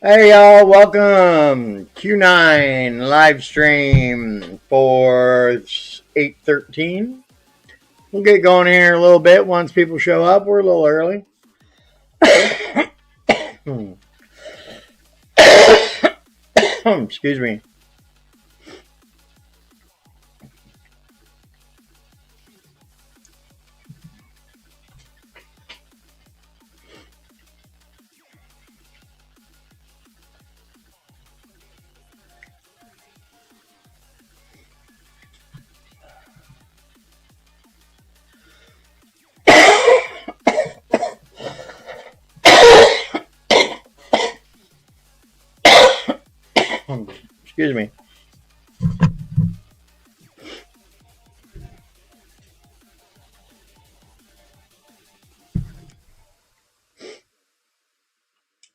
Hey y'all, welcome Q9 live stream for 8:13. We'll get going here in a little bit once people show up. We're a little early. Excuse me. Excuse me.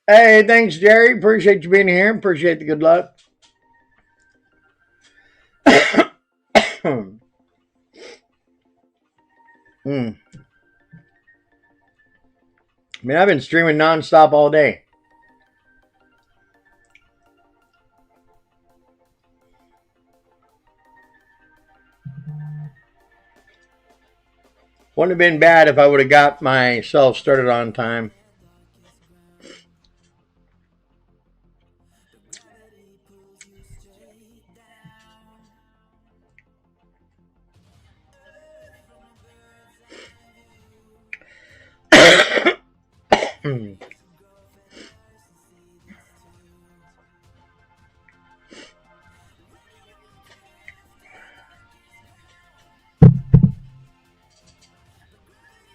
Hey, thanks, Jerry. Appreciate you being here. Appreciate the good luck. Mm. I mean, I've been streaming nonstop all day. Wouldn't have been bad if I would have got myself started on time.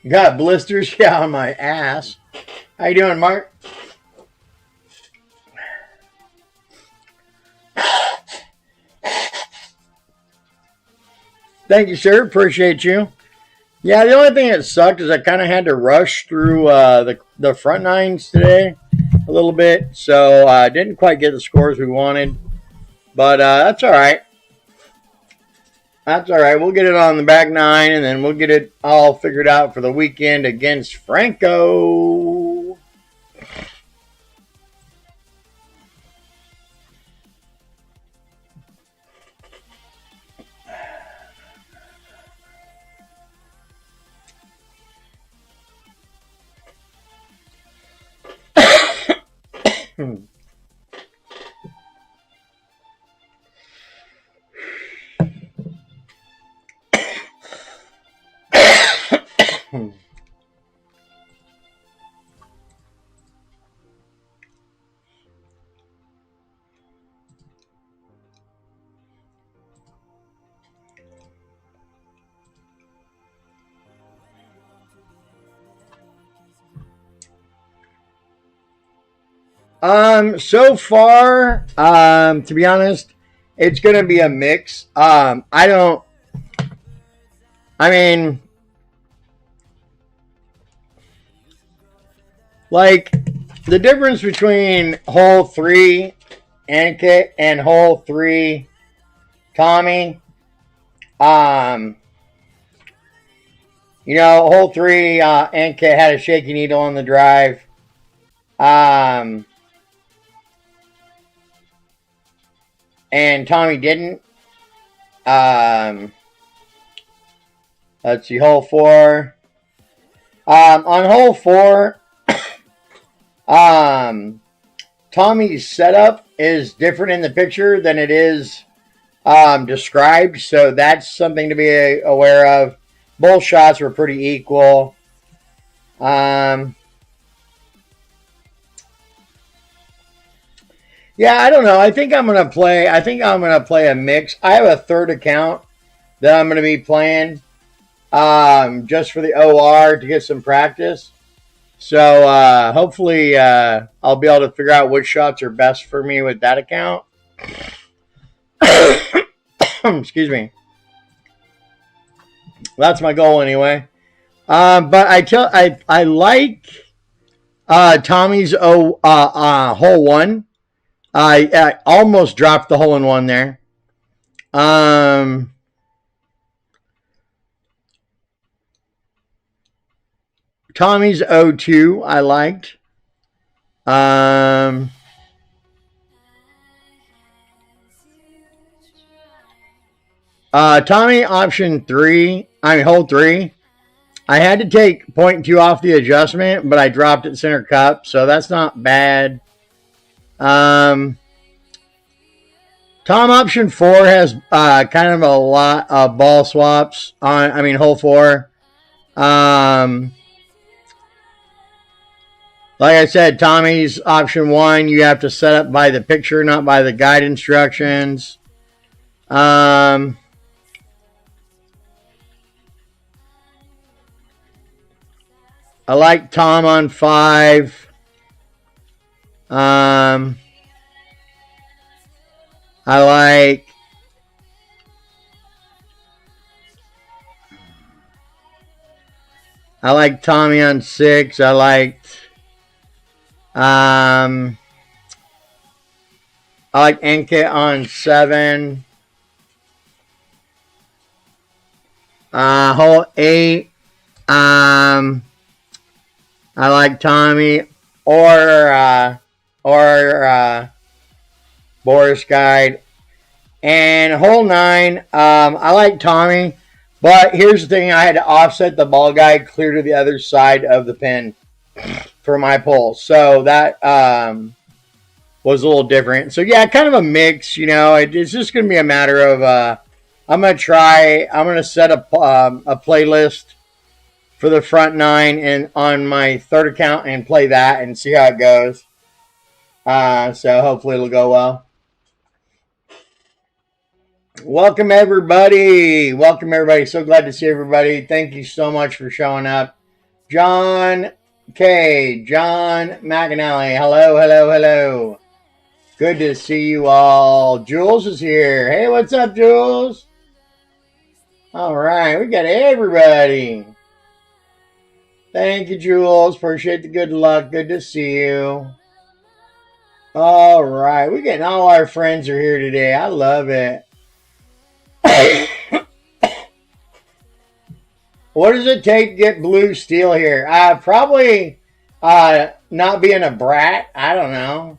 Got blisters, yeah, on my ass. How you doing, Mark? Thank you, sir. Appreciate you. Yeah, the only thing that sucked is I kind of had to rush through the front nines today a little bit, so I didn't quite get the scores we wanted. But that's all right. That's all right. We'll get it on the back nine, and then we'll get it all figured out for the weekend against Franco. So far, to be honest, it's gonna be a mix. I mean, like the difference between hole three Ankit and hole three Tommy. Um, hole three Ankit had a shaky needle on the drive. Um, and Tommy didn't. Um, let's see, hole four. On hole four, Tommy's setup is different in the picture than it is described, so that's something to be aware of. Both shots were pretty equal. Yeah, I don't know. I think I'm gonna play. I think I'm gonna play a mix. I have a third account that I'm gonna be playing, just for the OR to get some practice. So hopefully I'll be able to figure out which shots are best for me with that account. Excuse me. That's my goal anyway. But I like Tommy's hole one. I almost dropped the hole in one there. Tommy's 0-2 I liked. Tommy option 3, hole 3. I had to take 0.2 off the adjustment, but I dropped it center cup, so that's not bad. Tom option 4 has kind of a lot of ball swaps on, hole 4. Like I said, Tommy's option 1, you have to set up by the picture, not by the guide instructions. I like Tom on 5. I like Tommy on 6. I liked Enkit on 7. Hole 8. I like Tommy or Boris Guide. And hole 9, I like Tommy, but here's the thing: I had to offset the ball guide clear to the other side of the pin for my pull, so that was a little different. So yeah, kind of a mix. It's just going to be a matter of I'm going to set a playlist for the front 9 and on my third account and play that and see how it goes. So hopefully it'll go well. Welcome everybody. So glad to see everybody. Thank you so much for showing up. John McAnally. Hello. Good to see you all. Jules is here. Hey, what's up, Jules? All right, we got everybody. Thank you, Jules. Appreciate the good luck. Good to see you. All right, we're getting all our friends are here today. I love it. What does it take to get blue steel here? Probably not being a brat. I don't know.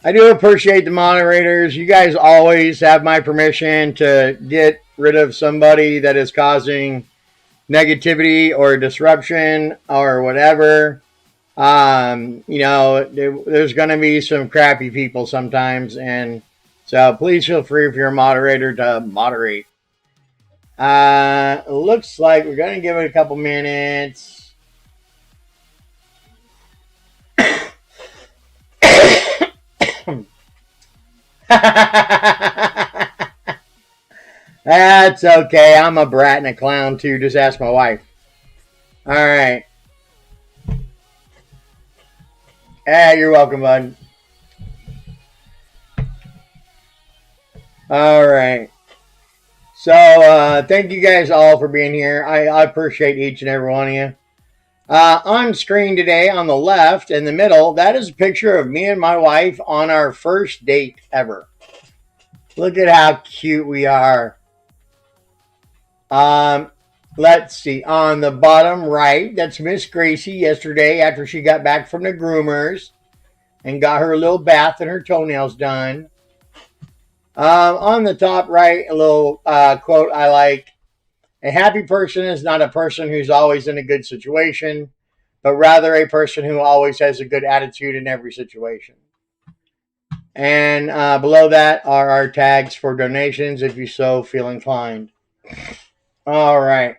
I do appreciate the moderators. You guys always have my permission to get rid of somebody that is causing negativity or disruption or whatever. There's going to be some crappy people sometimes, and so please feel free if you're a moderator to moderate. Looks like we're going to give it a couple minutes. That's okay. I'm a brat and a clown too. Just ask my wife. All right. You're welcome, bud. All right. So thank you guys all for being here. I appreciate each and every one of you. On screen today on the left in the middle, that is a picture of me and my wife on our first date ever. Look at how cute we are. Let's see. On the bottom right, that's Miss Gracie yesterday after she got back from the groomers and got her little bath and her toenails done. On the top right, a little quote I like. A happy person is not a person who's always in a good situation, but rather a person who always has a good attitude in every situation. And below that are our tags for donations if you so feel inclined. All right.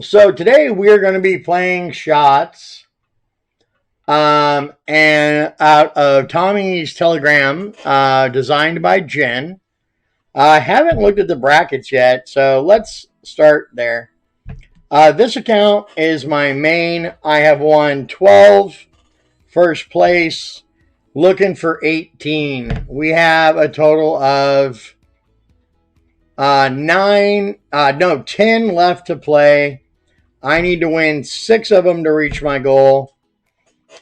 So today we're going to be playing shots and out of Tommy's Telegram designed by Jen. I haven't looked at the brackets yet, so let's start there. This account is my main. I have won 12 first place, looking for 18. We have a total of 10 left to play. I need to win 6 of them to reach my goal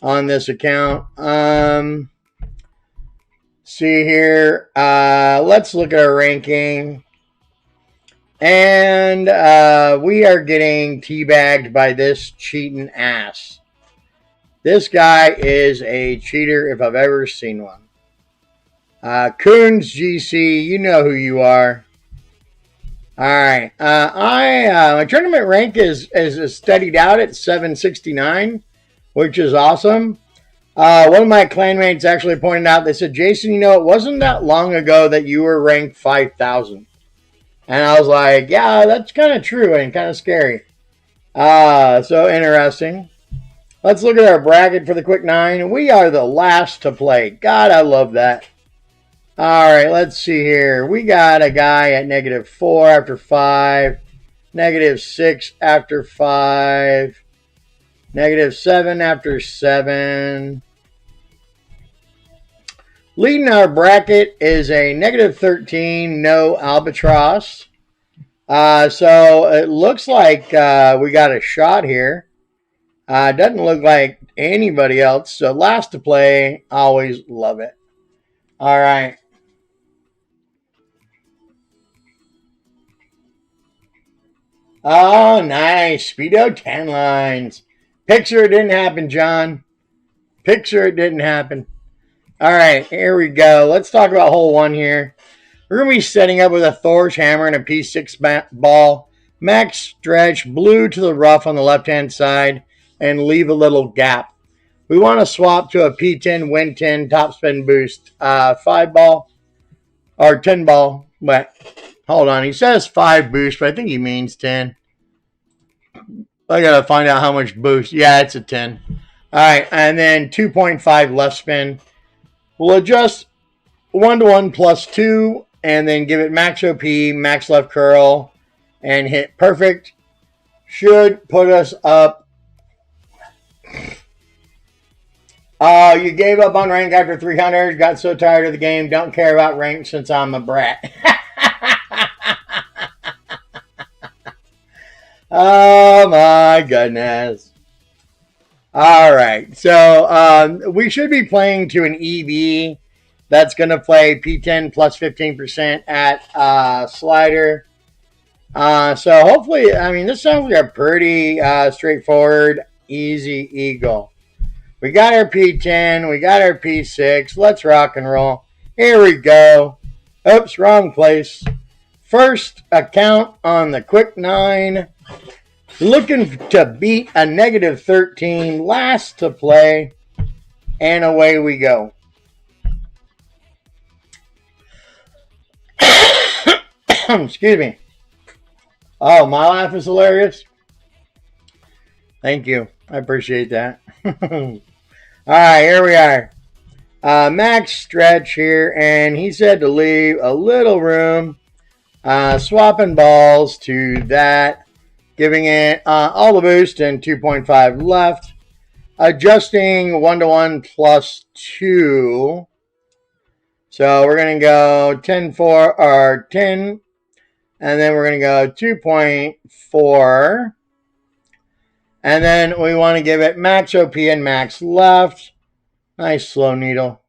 on this account. See here. Let's look at our ranking. And we are getting teabagged by this cheating ass. This guy is a cheater if I've ever seen one. Coons GC, you know who you are. All right. My tournament rank is steadied out at 769, which is awesome. One of my clanmates actually pointed out, they said, Jason, you know, it wasn't that long ago that you were ranked 5,000. And I was like, yeah, that's kind of true and kind of scary. So interesting. Let's look at our bracket for the Quick Nine. We are the last to play. God, I love that. All right, let's see here. We got a guy at -4 after 5, -6 after 5, -7 after 7. Leading our bracket is a -13, no albatross. So it looks like we got a shot here. Doesn't look like anybody else. So last to play, always love it. All right. Oh, nice. Speedo 10 lines. Picture it didn't happen, John. Picture it didn't happen. All right, here we go. Let's talk about hole 1 here. We're going to be setting up with a Thor's hammer and a P6 ball. Max stretch, blue to the rough on the left-hand side, and leave a little gap. We want to swap to a P10, win 10, top spin boost. 5 ball, or 10 ball. But hold on, he says 5 boost, but I think he means 10. I got to find out how much boost. Yeah, it's a 10. All right, and then 2.5 left spin. We'll adjust 1-to-1 plus 2, and then give it max OP, max left curl, and hit perfect. Should put us up. You gave up on rank after 300. Got so tired of the game. Don't care about rank since I'm a brat. Oh my goodness. All right. So we should be playing to an EV that's going to play P10 plus 15% at slider. So hopefully, I mean, this sounds like a pretty straightforward, easy eagle. We got our P10. We got our P6. Let's rock and roll. Here we go. Oops, wrong place. First account on the Quick 9. Looking to beat a -13. Last to play. And away we go. Excuse me. Oh, my laugh is hilarious. Thank you. I appreciate that. All right, here we are. Max stretch here, and he said to leave a little room. Swapping balls to that, giving it all the boost and 2.5 left. Adjusting 1-to-1 plus 2. So we're going to go 10-4 or 10. And then we're going to go 2.4. And then we want to give it max OP and max left. Nice slow needle.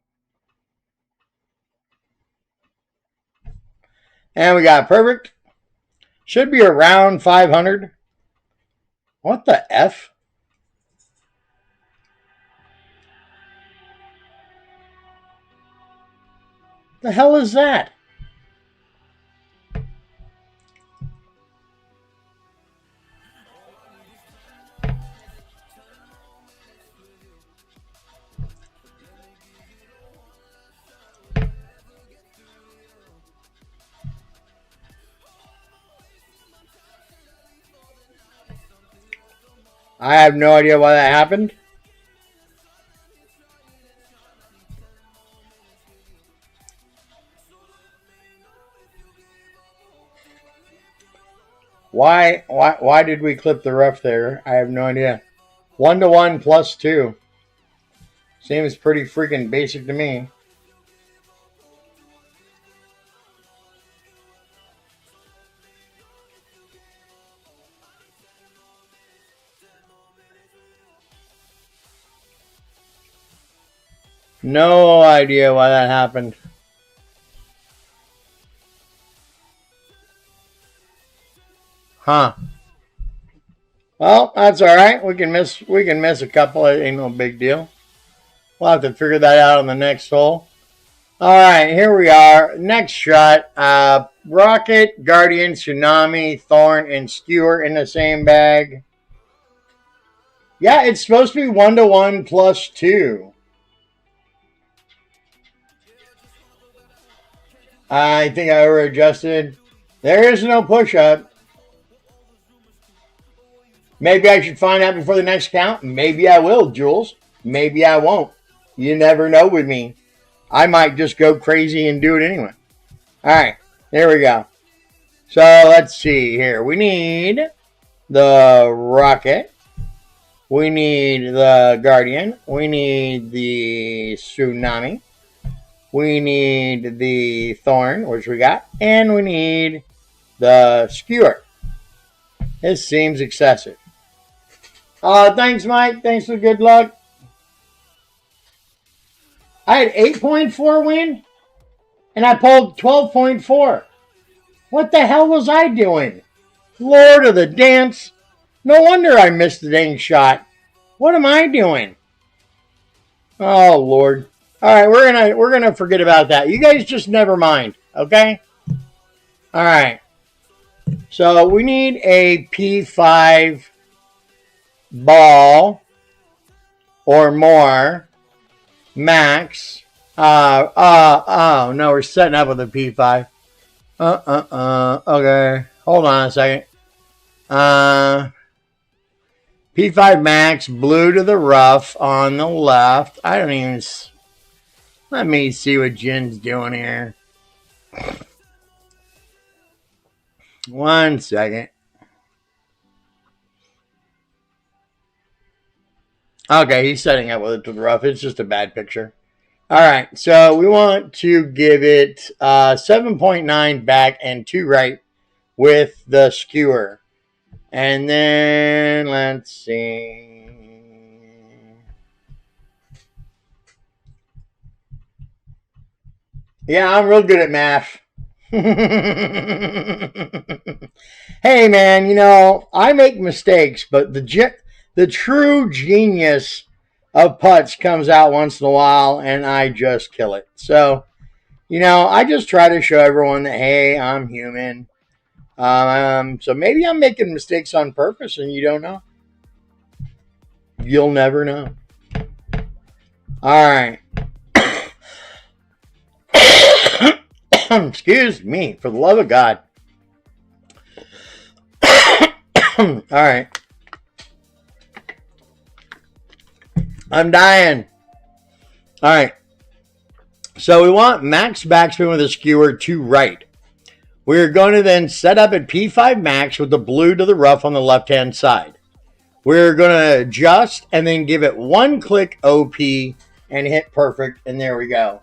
And we got perfect. Should be around 500. What the F? The hell is that? I have no idea why that happened. Why did we clip the ref there? I have no idea. 1-to-1 plus 2. Seems pretty freaking basic to me. No idea why that happened. Huh. Well, that's all right. We can miss a couple. It ain't no big deal. We'll have to figure that out on the next hole. All right, here we are. Next shot. Rocket, Guardian, Tsunami, Thorn, and Skewer in the same bag. Yeah, it's supposed to be 1-to-1 plus 2. I think I over adjusted. There is no push-up. Maybe I should find out before the next count. Maybe I will, Jules. Maybe I won't. You never know with me. I might just go crazy and do it anyway. All right, there we go. So let's see here. We need the Rocket. We need the Guardian. We need the Tsunami. We need the Thorn, which we got. And we need the Skewer. This seems excessive. Thanks, Mike. Thanks for good luck. I had 8.4 win, and I pulled 12.4. What the hell was I doing? Lord of the dance. No wonder I missed the dang shot. What am I doing? Oh, Lord. All right, we're gonna forget about that. You guys just never mind, okay? All right. So we need a P5 ball or more max. Oh no, we're setting up with a P5. Okay, hold on a second. P5 max, blue to the rough on the left. I don't even. Let me see what Jen's doing here. 1 second. Okay, he's setting up with it to the rough. It's just a bad picture. All right, so we want to give it 7.9 back and 2 right with the Skewer. And then, let's see. Yeah, I'm real good at math. Hey, man, you know, I make mistakes, but the true genius of putts comes out once in a while, and I just kill it. So, you know, I just try to show everyone that, hey, I'm human. So maybe I'm making mistakes on purpose, and you don't know. You'll never know. All right. Excuse me, for the love of God. All right. I'm dying. All right. So we want max backspin with a Skewer to right. We're going to then set up at P5 max with the blue to the rough on the left-hand side. We're going to adjust and then give it 1 click OP and hit perfect, and there we go.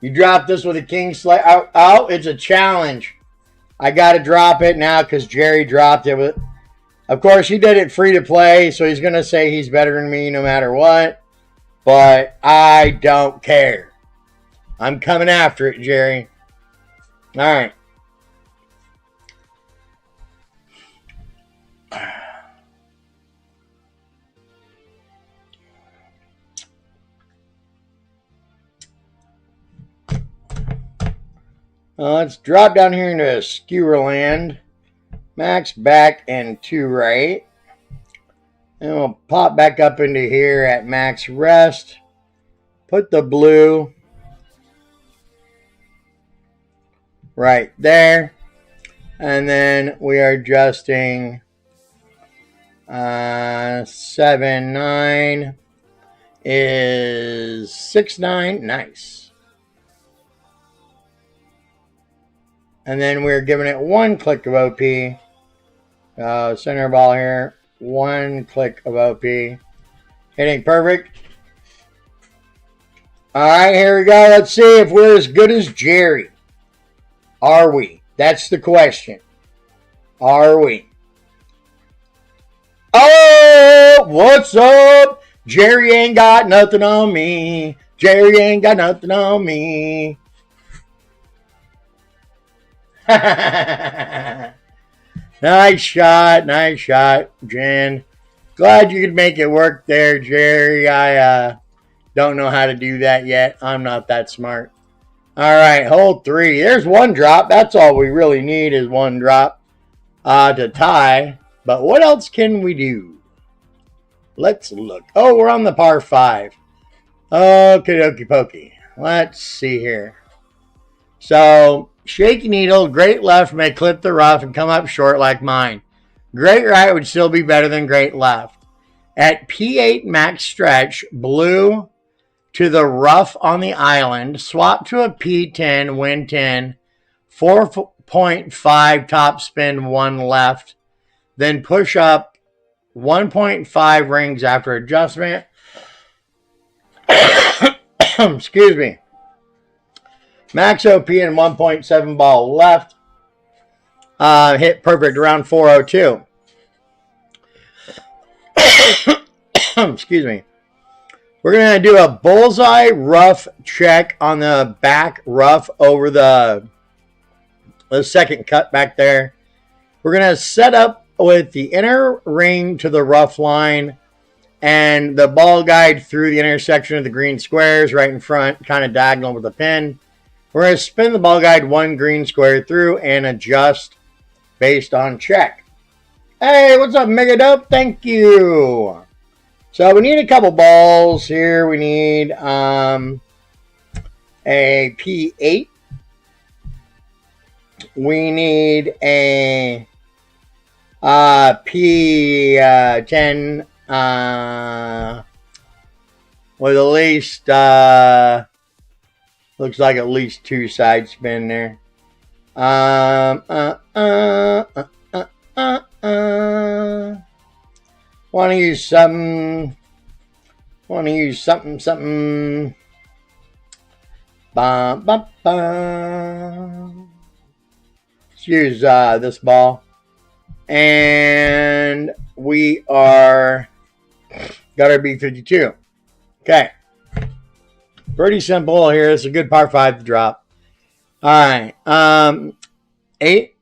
You drop this with a king slate. Oh, it's a challenge. I got to drop it now because Jerry dropped it. Of course, he did it free to play, so he's going to say he's better than me no matter what. But I don't care. I'm coming after it, Jerry. All right. Let's drop down here into Skewer land. Max back and 2 right. And we'll pop back up into here at max rest. Put the blue right there. And then we are adjusting 7-9 is 6-9. Nice. And then we're giving it 1 click of OP. Center ball here. 1 click of OP. Hitting perfect. All right, here we go. Let's see if we're as good as Jerry. Are we? That's the question. Are we? Oh, what's up? Jerry ain't got nothing on me. Jerry ain't got nothing on me. Nice shot, Jen. Glad you could make it work there, Jerry. I don't know how to do that yet. I'm not that smart. All right, hole 3. There's one drop. That's all we really need is one drop to tie. But what else can we do? Let's look. Oh, we're on the par 5. Okay, dokie pokey. Let's see here. So, shaky needle, great left may clip the rough and come up short like mine. Great right would still be better than great left. At P8 max stretch, blue to the rough on the island, swap to a P10, win 10, 4.5 top spin, 1 left, then push up 1.5 rings after adjustment. Excuse me. Max OP and 1.7 ball left. Hit perfect around 402. Excuse me. We're going to do a bullseye rough check on the back rough over the second cut back there. We're going to set up with the inner ring to the rough line and the ball guide through the intersection of the green squares right in front, kind of diagonal with the pin. We're going to spin the ball guide 1 green square through and adjust based on check. Hey, what's up, Mega Dope? Thank you. So we need a couple balls here. We need a P8. We need a P10 with at least looks like at least 2 side spin there. Want to use something. Bum, bum, bum. Let's use this ball. And we got our B52. Okay. Pretty simple here. It's a good par 5 to drop. All right.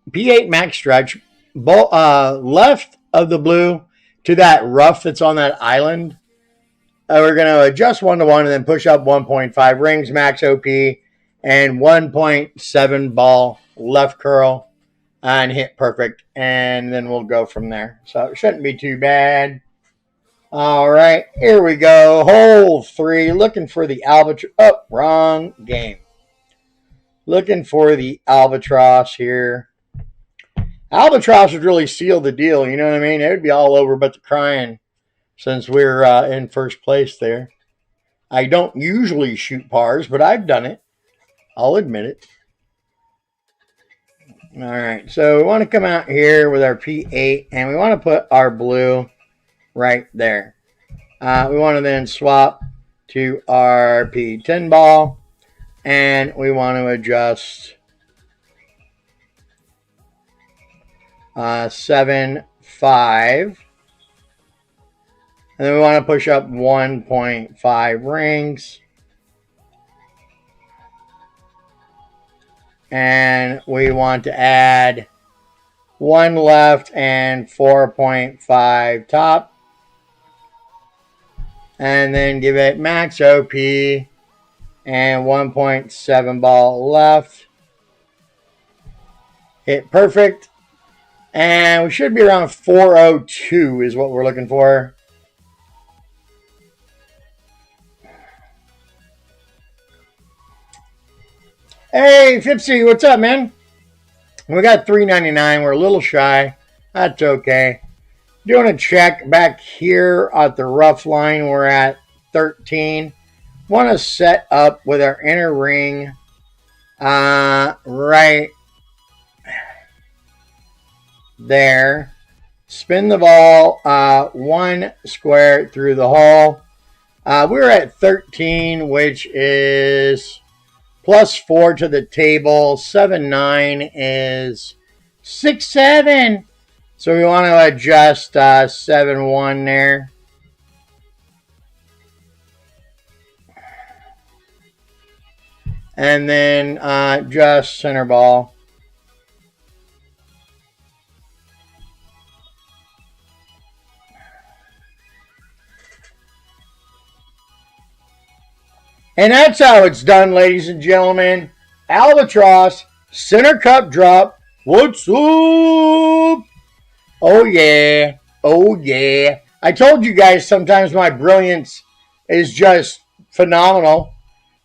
P8 max stretch. Left of the blue to that rough that's on that island. We're going to adjust 1-to-1 and then push up 1.5 rings, max OP, and 1.7 ball left curl and hit perfect. And then we'll go from there. So it shouldn't be too bad. All right, here we go. Hole 3, looking for the albatross. Oh, wrong game. Looking for the albatross here. Albatross would really seal the deal, you know what I mean? It would be all over but the crying since we're in first place there. I don't usually shoot pars, but I've done it. I'll admit it. All right, so we want to come out here with our P8, and we want to put our blue right there. We want to then swap to our P10 ball, and we want to adjust 7, 5. And then we want to push up 1.5 rings. And we want to add 1 left and 4.5 top. And then give it max OP and 1.7 ball left. Hit perfect. And we should be around 402 is what we're looking for. Hey, Fipsy, what's up, man? We got $3.99. We're a little shy. That's okay. Doing a check back here at the rough line. We're at 13. Want to set up with our inner ring right there. Spin the ball 1 square through the hole. We're at 13, which is +4 to the table. 7, 9 is 6, 7. So we want to adjust 7, 1 there. And then just center ball. And that's how it's done, ladies and gentlemen. Albatross, center cup drop. What's up? Oh, yeah. Oh, yeah. I told you guys sometimes my brilliance is just phenomenal.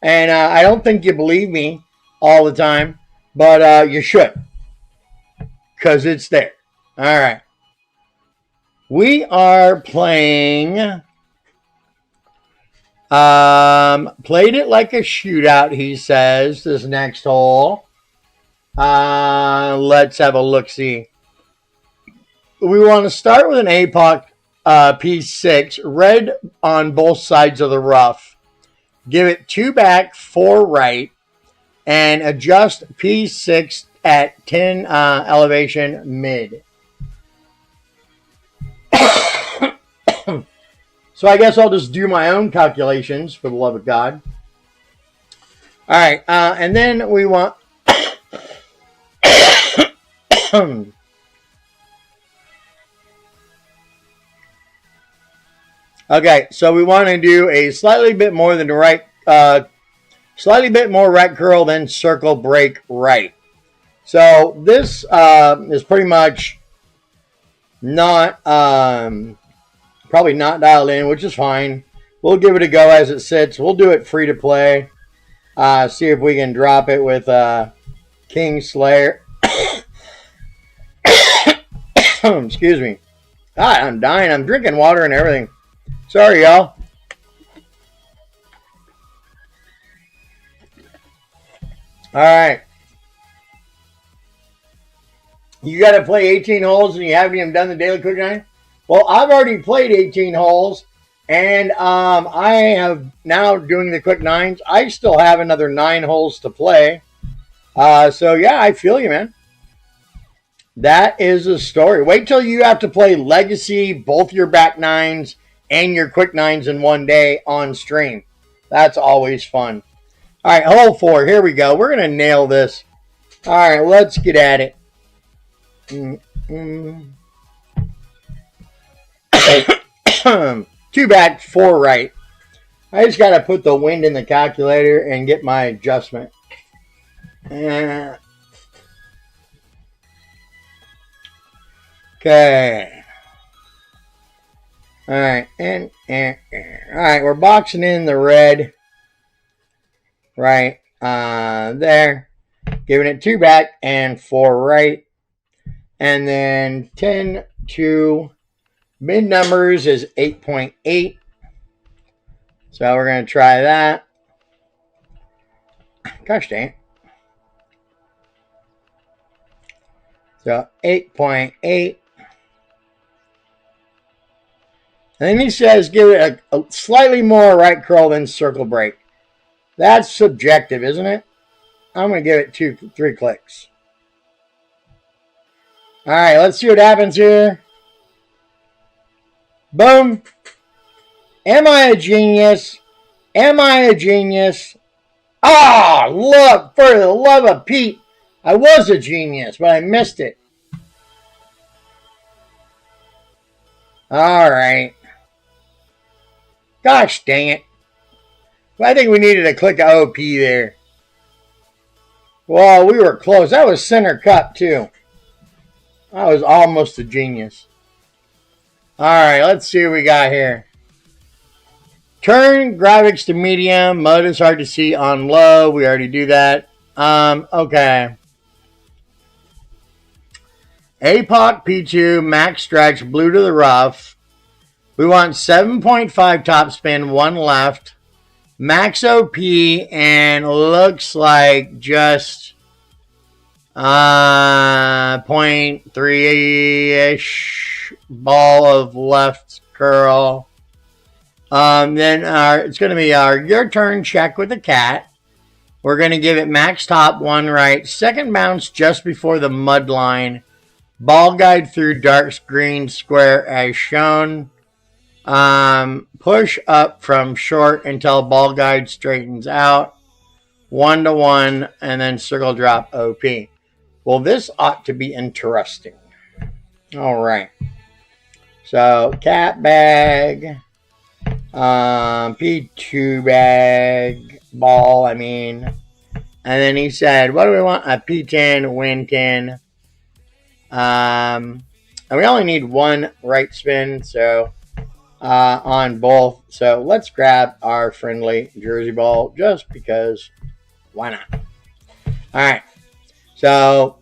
And I don't think you believe me all the time. But you should. Because it's there. All right. We are playing... played it like a shootout, he says, this next hole. Let's have a look-see. We want to start with an APOC P6, red on both sides of the rough. Give it 2 back, 4 right, and adjust P6 at 10 elevation mid. So I guess I'll just do my own calculations, for the love of God. All right, and then we want... Okay, so we want to do a slightly bit more than right, slightly bit more right curl than circle break right. So this is pretty much not... probably not dialed in, which is fine. We'll give it a go as it sits. We'll do it free to play. See if we can drop it with King Slayer. Excuse me. God, I'm dying. I'm drinking water and everything. Sorry, y'all. All right. You got to play 18 holes and you haven't even done the daily quick nine? Well, I've already played 18 holes, and I have now doing the quick nines. I still have another 9 holes to play. So, yeah, I feel you, man. That is the story. Wait till you have to play Legacy, both your back nines, and your quick nines in one day on stream. That's always fun. All right, hole 4. Here we go. We're going to nail this. All right, let's get at it. 2 back, 4 right. I just got to put the wind in the calculator and get my adjustment. Okay. All right. All right. We're boxing in the red. Right. There. Giving it 2 back and 4 right. And then 10 to... mid numbers is 8.8. So we're going to try that. Gosh dang it. So 8.8. And then he says give it a slightly more right curl than circle break. That's subjective, isn't it? I'm going to give it 2-3 clicks. All right, let's see what happens here. Boom. Am I a genius? Am I a genius? Ah, look, for the love of Pete. I was a genius, but I missed it. All right. Gosh dang it. I think we needed a click of OP there. Well, we were close. That was center cup, too. I was almost a genius. All right, let's see what we got here. Turn graphics to medium. Mud is hard to see on low. We already do that. Okay. APOC P2, max stretch, blue to the rough. We want 7.5 topspin, 1 left. Max OP, and looks like just 0.3-ish ball of left curl. Then it's going to be our your turn check with the cat. We're going to give it max top, 1 right. Second bounce just before the mud line. Ball guide through dark green square as shown. Push up from short until ball guide straightens out. 1-to-1 and then circle drop OP. Well, this ought to be interesting. All right. So cat bag. P2 bag ball, I mean. And then he said, what do we want? A P10, win 10. And we only need one right spin, so on both. So let's grab our friendly Jersey ball just because why not? All right. So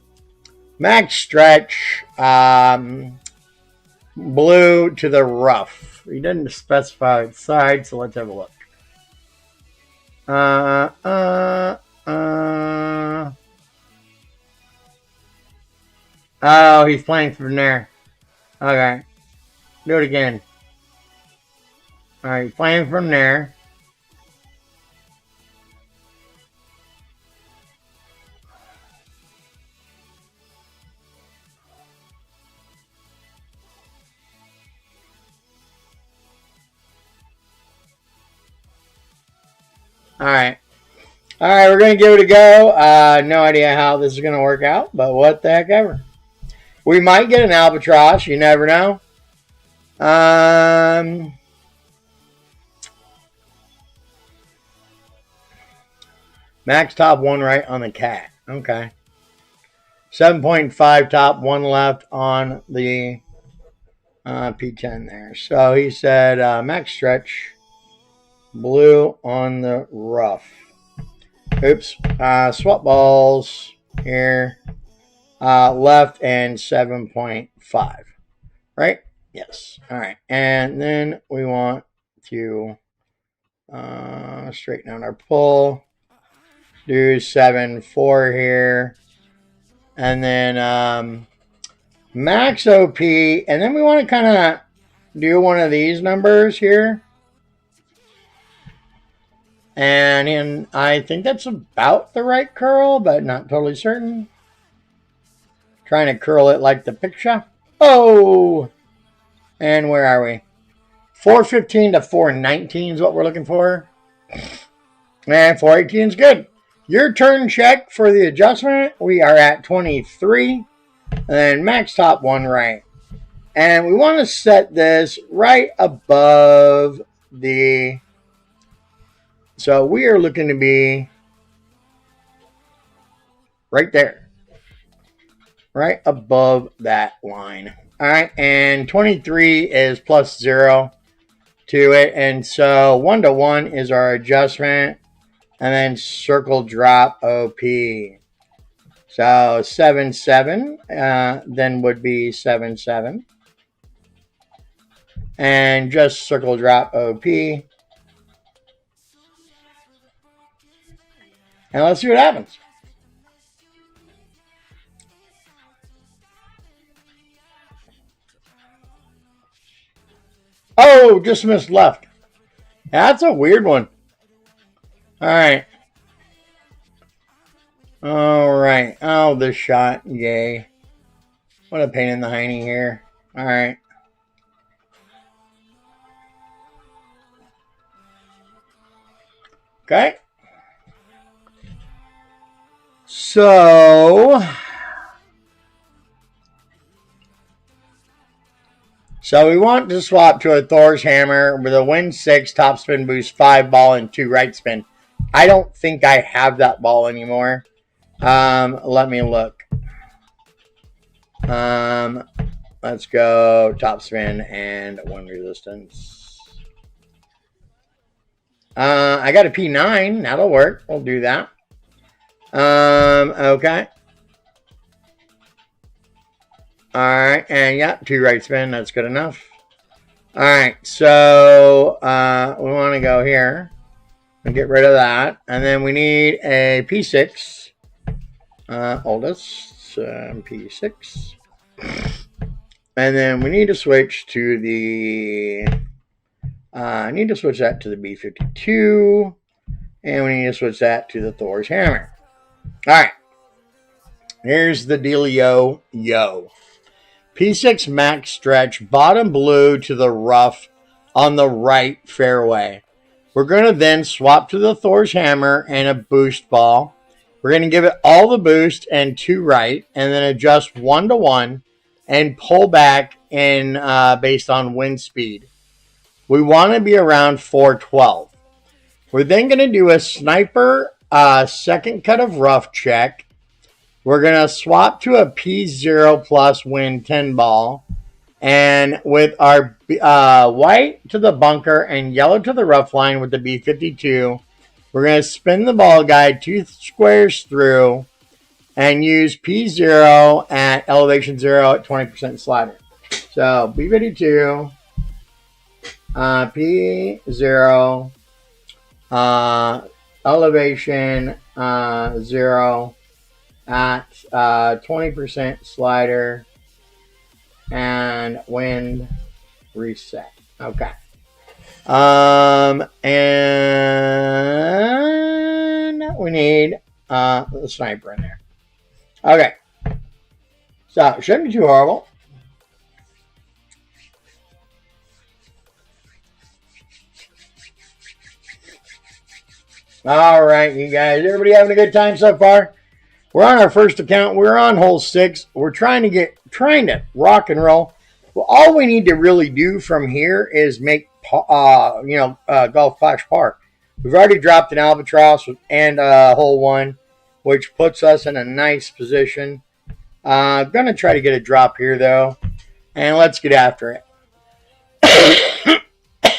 max stretch, blue to the rough. He didn't specify its side, so let's have a look. Oh, he's playing from there. Okay. Do it again. Alright, playing from there. Alright. Alright, we're going to give it a go. No idea how this is going to work out, but what the heck ever. We might get an albatross. You never know. Max top, one right on the cat. Okay. 7.5 top, one left on the P10 there. So he said max stretch, blue on the rough. Oops. Swap balls here. Left and 7.5. Right? Yes. All right. And then we want to straighten out our pull. Do 7.4 here. And then max OP. And then we want to kind of do one of these numbers here. And I think that's about the right curl, but not totally certain. Trying to curl it like the picture. Oh! And where are we? 415 to 419 is what we're looking for. And 418 is good. Your turn check for the adjustment. We are at 23. And then max top, one right. And we want to set this right above the... So we are looking to be right there. Right above that line. All right, and 23 is plus 0 to it. And so 1 to 1 is our adjustment. And then circle drop OP. So 7-7 then would be 7-7. And just circle drop OP. And let's see what happens. Oh, just missed left. That's a weird one. All right. All right. Oh, this shot. Yay. What a pain in the hiney here. All right. Okay. So we want to swap to a Thor's Hammer with a win 6, top spin boost 5 ball, and 2 right spin. I don't think I have that ball anymore. Let me look. Let's go top spin and 1 resistance. I got a P9. That'll work. We'll do that. Okay. Alright, and yeah, 2 right spin, that's good enough. Alright, so we want to go here and get rid of that. And then we need a P6. Oldest, P6. And then we need to switch to the... I need to switch that to the B52. And we need to switch that to the Thor's Hammer. Alright. Here's the dealio, yo. P6 max stretch, bottom blue to the rough on the right fairway. We're going to then swap to the Thor's Hammer and a boost ball. We're going to give it all the boost and 2 right, and then adjust 1 to 1 and pull back in based on wind speed. We want to be around 412. We're then going to do a sniper second cut of rough check. We're going to swap to a P0 plus win 10 ball. And with our white to the bunker and yellow to the rough line with the B52, we're going to spin the ball guide 2 squares through and use P0 at elevation 0 at 20% slider. So B52, P0, elevation 0 at 20% slider and wind reset. Okay. And we need the sniper in there. Okay. So shouldn't be too horrible. All right, you guys. Everybody having a good time so far? We're on our first account. We're on hole 6. We're trying to rock and roll. Well, all we need to really do from here is make golf flash par. We've already dropped an albatross and hole 1, which puts us in a nice position. Gonna try to get a drop here though, and let's get after it.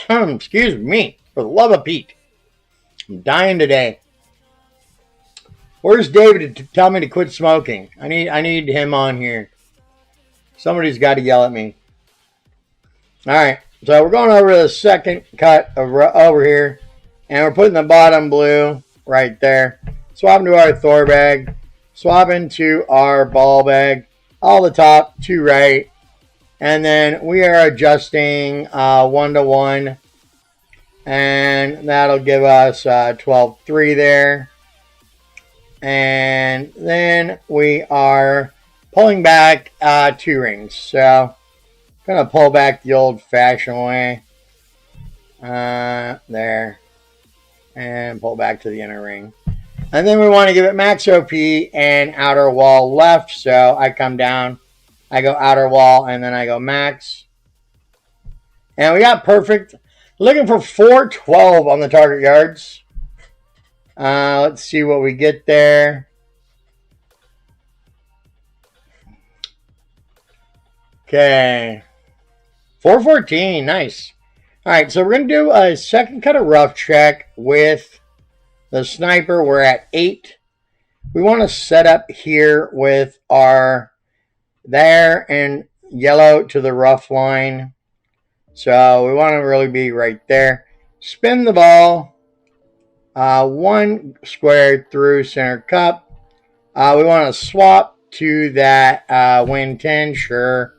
Excuse me, for the love of Pete. I'm dying today. Where's David to tell me to quit smoking? I need him on here. Somebody's got to yell at me. All right, so we're going over the second cut over here, and we're putting the bottom blue right there. Swapping to our Thor bag, swapping to our ball bag, all the top to right, and then we are adjusting 1 to 1. And that'll give us 12-3 there. And then we are pulling back 2 rings. So, going to pull back the old-fashioned way. There. And pull back to the inner ring. And then we want to give it max OP and outer wall left. So, I come down. I go outer wall, and then I go max. And we got perfect. Looking for 412 on the target yards. Let's see what we get there. Okay. 414. Nice. All right, so we're going to do a second cut of rough check with the sniper. We're at 8. We want to set up here with our there and yellow to the rough line. So we want to really be right there. Spin the ball. 1 square through center cup. We want to swap to that win 10, sure.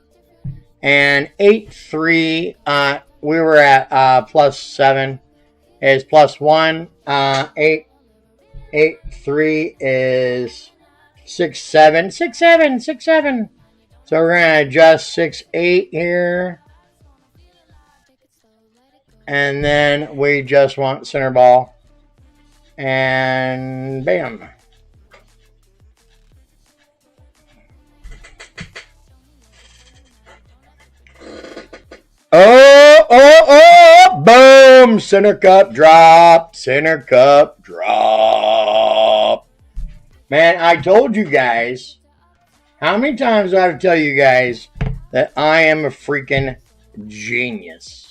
And 8-3, we were at plus 7 is plus 1. 8-3 is 6-7. 6-7. So we're going to adjust 6-8 here. And then we just want center ball. And bam. Oh, boom. Center cup drop. Center cup drop. Man, I told you guys. How many times do I have to tell you guys that I am a freaking genius?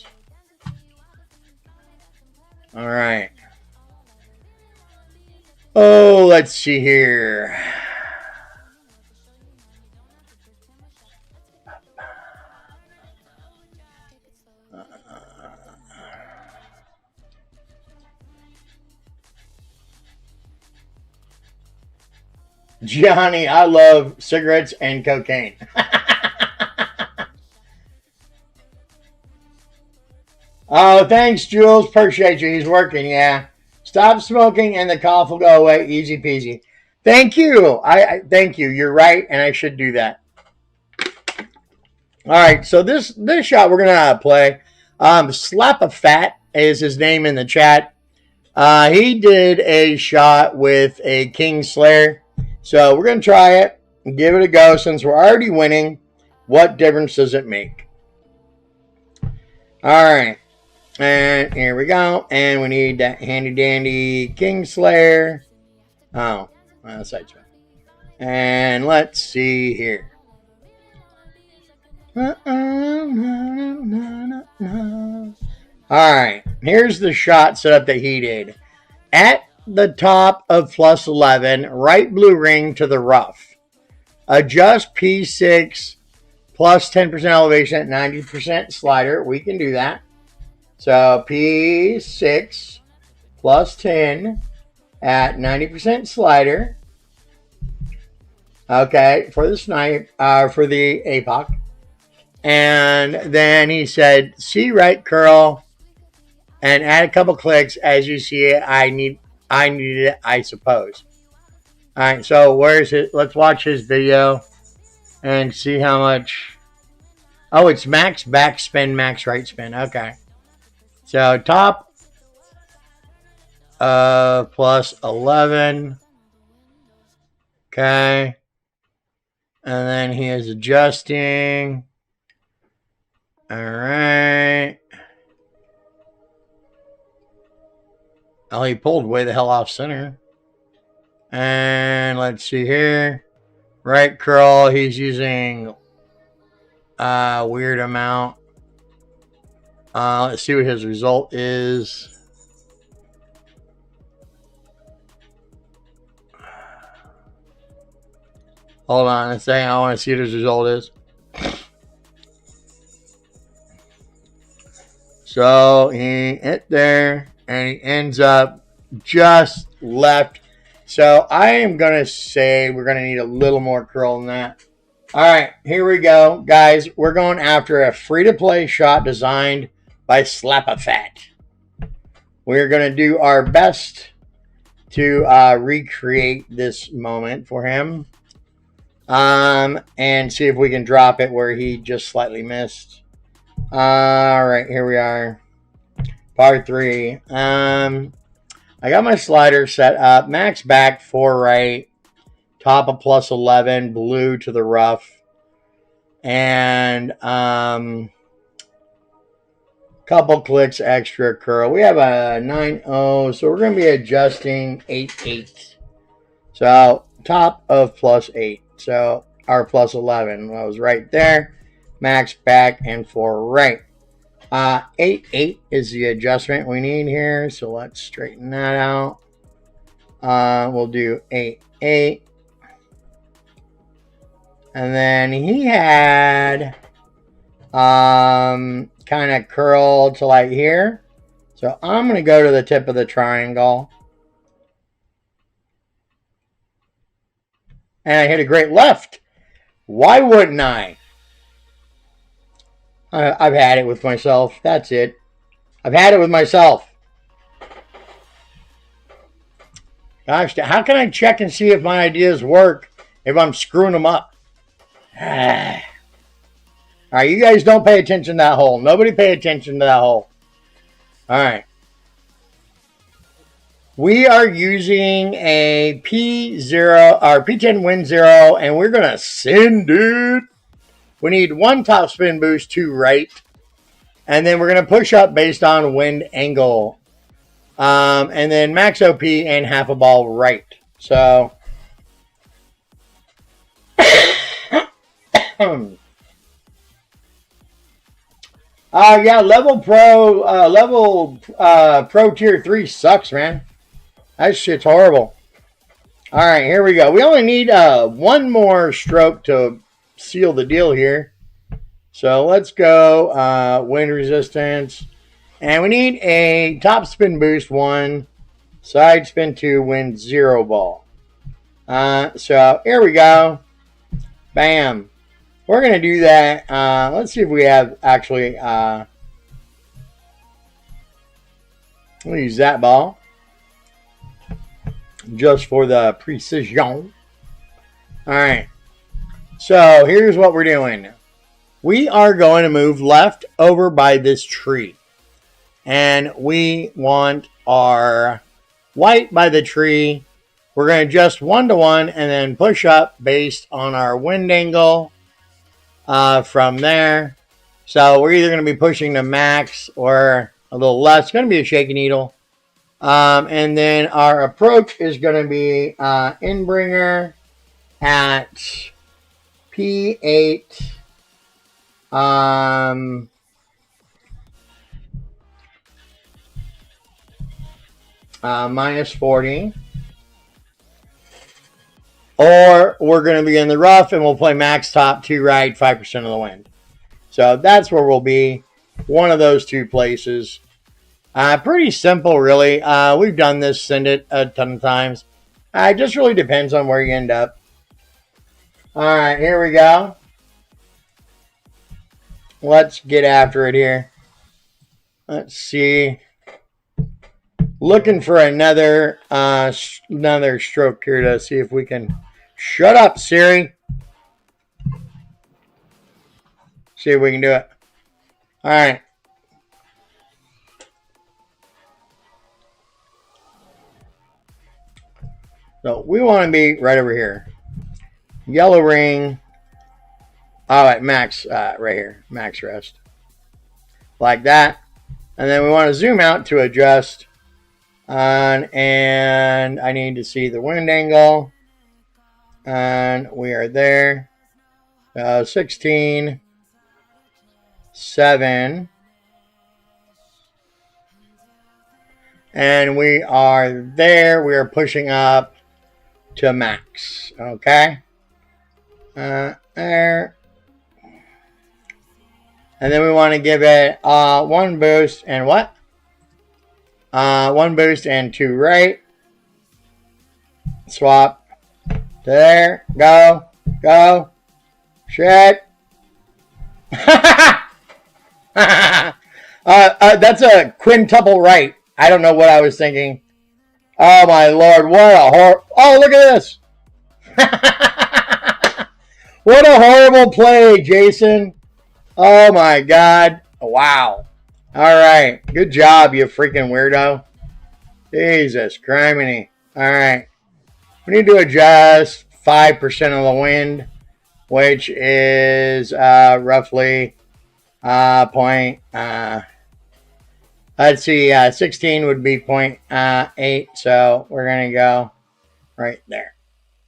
All right. Oh, let's see here. Johnny, I love cigarettes and cocaine. Oh, thanks, Jules. Appreciate you. He's working, yeah. Stop smoking and the cough will go away. Easy peasy. Thank you. I thank you. You're right, and I should do that. All right, so this shot we're gonna play. Slap a Fat is his name in the chat. He did a shot with a King Slayer, so we're gonna try it and give it a go. Since we're already winning, what difference does it make? All right. And here we go. And we need that handy dandy Kingslayer. Oh, well, side spin. And let's see here. Alright, here's the shot setup that he did. At the top of plus 11, right blue ring to the rough. Adjust P6 plus 10% elevation at 90% slider. We can do that. So P6 plus 10 at 90% slider. Okay, for the snipe, for the APOC. And then he said, see right curl and add a couple clicks. As you see it, I need it, I suppose. All right, so where's it? Let's watch his video and see how much. Oh, it's max backspin, max right spin. Okay. So top plus 11. Okay. And then he is adjusting. All right. Oh, he pulled way the hell off center. And let's see here. Right curl, he's using a weird amount. Let's see what his result is. Hold on a second. I want to see what his result is. So he hit there and he ends up just left. So I am going to say we're going to need a little more curl than that. All right, here we go. Guys, we're going after a free-to-play shot designed by Slap-a-Fat. We're going to do our best to recreate this moment for him. And see if we can drop it where he just slightly missed. All right, here we are. Par 3. I got my slider set up. Max back, 4 right. Top of plus 11. Blue to the rough. And couple clicks extra curl. We have a 9-0. So we're going to be adjusting 8-8. So top of plus 8. So our plus 11 was right there. Max back and 4 right. 8-8 is the adjustment we need here. So let's straighten that out. We'll do 8-8. And then he had kind of curled to like here. So I'm going to go to the tip of the triangle. And I hit a great left. Why wouldn't I? I've had it with myself. That's it. I've had it with myself. Gosh, how can I check and see if my ideas work if I'm screwing them up? All right, you guys don't pay attention to that hole. Nobody pay attention to that hole. All right. We are using a P0 or P10 Win 0, and we're going to send it. We need 1 top spin boost, 2 right. And then we're going to push up based on wind angle. And then max OP and half a ball right. So, yeah, level pro tier 3 sucks, man. That shit's horrible. All right, here we go. We only need 1 more stroke to seal the deal here. So let's go wind resistance. And we need a top spin boost 1, side spin 2, wind 0 ball. So here we go. Bam. We're going to do that. Let's see if we have actually... we'll use that ball. Just for the precision. Alright. So, here's what we're doing. We are going to move left over by this tree. And we want our white by the tree. We're going to adjust 1 to 1 and then push up based on our wind angle from there. So, we're either going to be pushing to max or a little less. It's going to be a shaky needle. And then our approach is going to be Inbringer at P8. Minus 40. Or we're going to be in the rough and we'll play max top 2 right, 5% of the wind. So that's where we'll be. One of those two places. Pretty simple, really. We've done this, send it a ton of times. It just really depends on where you end up. All right, here we go. Let's get after it here. Let's see. Looking for another stroke here to see if we can. Shut up, Siri. See if we can do it. All right. So we want to be right over here. Yellow ring. All right, max right here. Max rest. Like that. And then we want to zoom out to adjust. And I need to see the wind angle. And we are there. 16. 7. And we are there. We are pushing up to max. Okay. There. And then we want to give it one boost and what? One boost and 2 right. Swap. There. Go. Go. Shit. That's a quintuple right. I don't know what I was thinking. Oh my lord, what a oh, look at this. What a horrible play, Jason. Oh my god. Wow. Alright. Good job, you freaking weirdo. Jesus criminy. Alright. We need to adjust 5% of the wind, which is roughly point. Let's see. 16 would be 0.8. So we're gonna go right there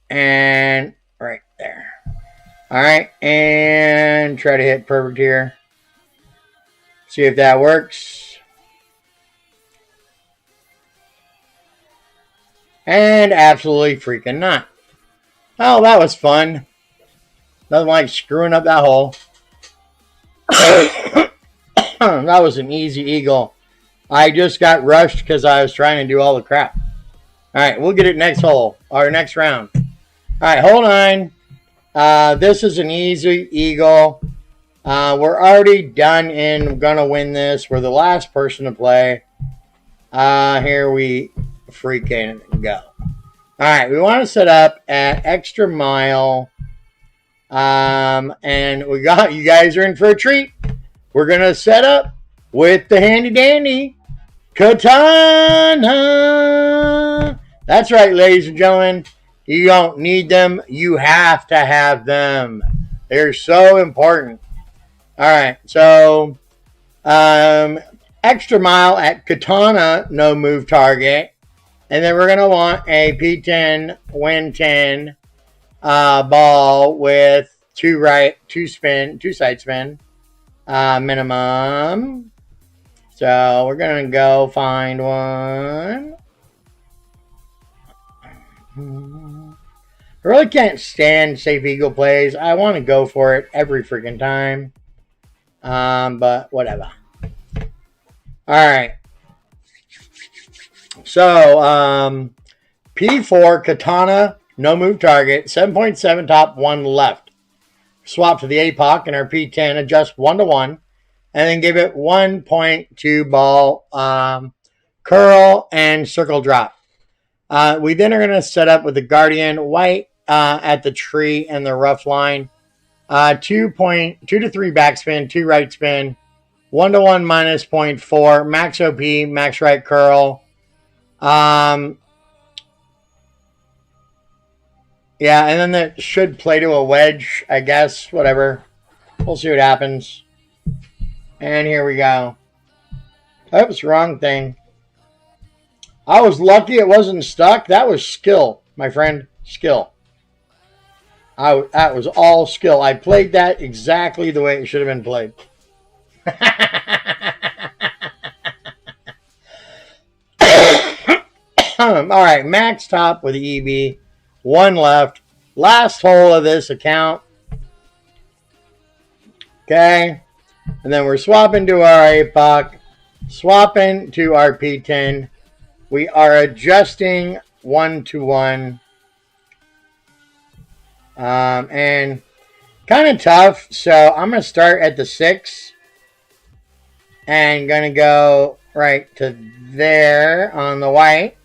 and right there. All right, and try to hit perfect here. See if that works. And absolutely freaking not. Oh, that was fun. Nothing like screwing up that hole. That was an easy eagle. I just got rushed because I was trying to do all the crap. All right, we'll get it next hole, or next round. All right, hold on. This is an easy eagle. We're already done in gonna win this. We're the last person to play. Here we freaking go. All right, we want to set up at extra mile. And we got, you guys are in for a treat. We're gonna set up with the handy dandy katana. That's right, ladies and gentlemen. You don't need them. You have to have them. They're so important. All right. So, extra mile at katana, no move target. And then we're going to want a P10, win 10 ball with 2 right, 2 spin, 2 side spin minimum. So we're going to go find one. I really can't stand safe eagle plays. I want to go for it every freaking time. But whatever. Alright. So, P4, katana, no move target, 7.7 top, 1 left. Swap to the APOC and our P10, adjust 1 to 1, and then give it 1.2 ball, curl, and circle drop. We then are going to set up with the Guardian white at the tree and the rough line. 2 to 3 backspin, 2 right spin, 1 to 1 minus 0.4, max OP, max right curl. Yeah, and then that should play to a wedge, I guess. Whatever. We'll see what happens. And here we go. Oops, wrong thing. I was lucky it wasn't stuck. That was skill, my friend. Skill. That was all skill. I played that exactly the way it should have been played. All right, max top with EB. One left. Last hole of this account. Okay. And then we're swapping to our APOC. Swapping to our P10. We are adjusting 1-to-1. And kind of tough. So I'm going to start at the 6. And going to go right to there on the white.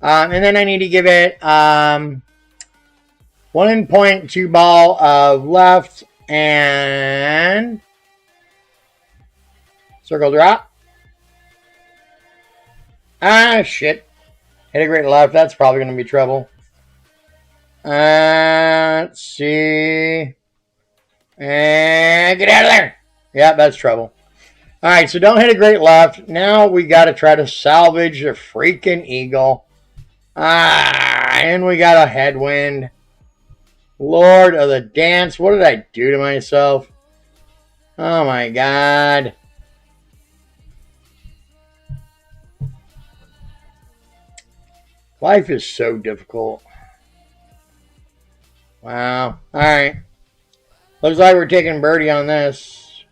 And then I need to give it 1.2 ball of left and circle drop. Ah, shit. Hit a great left. That's probably going to be trouble. Let's see. And get out of there. Yeah, that's trouble. All right, so don't hit a great left. Now we got to try to salvage the freaking eagle. And we got a headwind. Lord of the dance. What did I do to myself? Oh, my God. Life is so difficult. Wow. All right. Looks like we're taking birdie on this.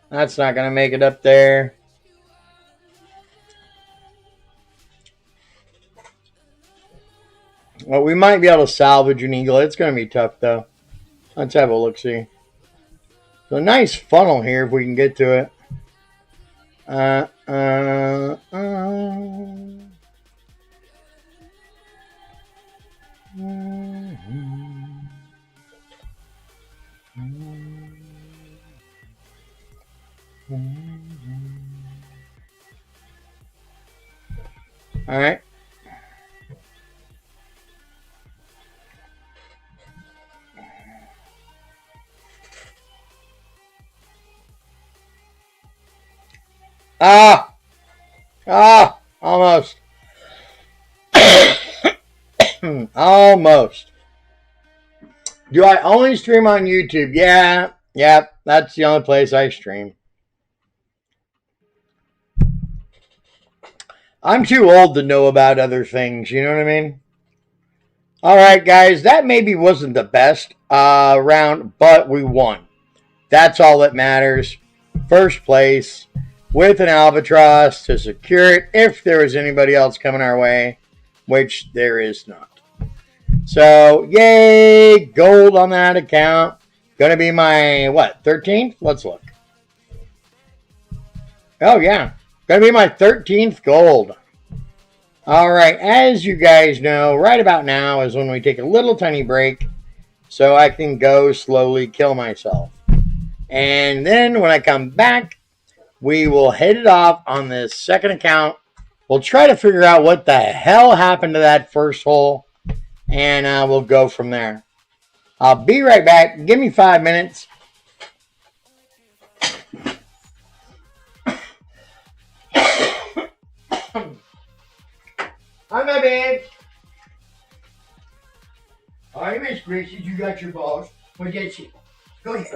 That's not going to make it up there. Well, we might be able to salvage an eagle. It's going to be tough, though. Let's have a look-see. It's a nice funnel here if we can get to it. All right. Almost. Almost. Do I only stream on YouTube? Yeah. That's the only place I stream. I'm too old to know about other things, you know what I mean? Alright, guys, that maybe wasn't the best round, but we won. That's all that matters. First place with an albatross to secure it if there was anybody else coming our way, which there is not. So, yay, gold on that account. Gonna be my, 13th? Let's look. Oh, yeah. Gonna be my 13th gold. All right, as you guys know, right about now is when we take a little tiny break so I can go slowly kill myself. And then when I come back, we will head it off on this second account. We'll try to figure out what the hell happened to that first hole, and we'll go from there. I'll be right back. Give me 5 minutes. Hi, my babe. All right, Miss Gracie, you got your balls. Well, get you. Go ahead.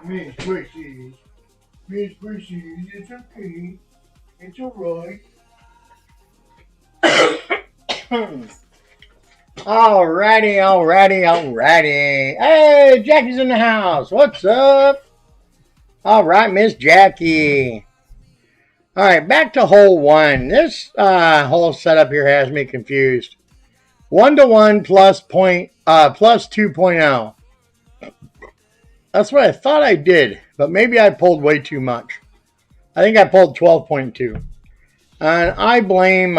Miss Precious. Miss Precious, it's okay. It's alright. Alrighty. Hey, Jackie's in the house. What's up? Alright, Miss Jackie. Alright, back to hole 1. This whole setup here has me confused. 1-to-1 plus 2.0. That's what I thought I did, but maybe I pulled way too much. I think I pulled 12.2. And I blame,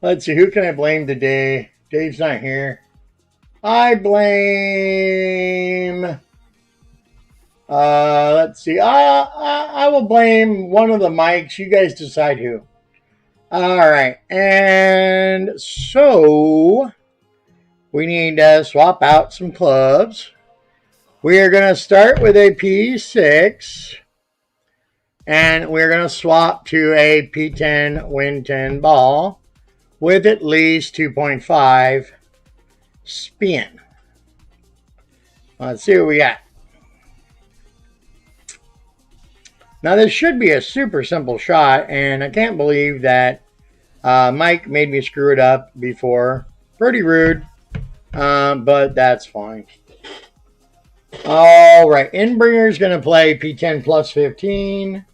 let's see, who can I blame today? Dave's not here. I blame, let's see, I will blame one of the mics. You guys decide who. All right, and so we need to swap out some clubs. We are going to start with a P6, and we're going to swap to a P10 Win 10 ball with at least 2.5 spin. Let's see what we got. Now, this should be a super simple shot, and I can't believe that Mike made me screw it up before. Pretty rude, but that's fine. All right, Inbringer's going to play P10 plus 15.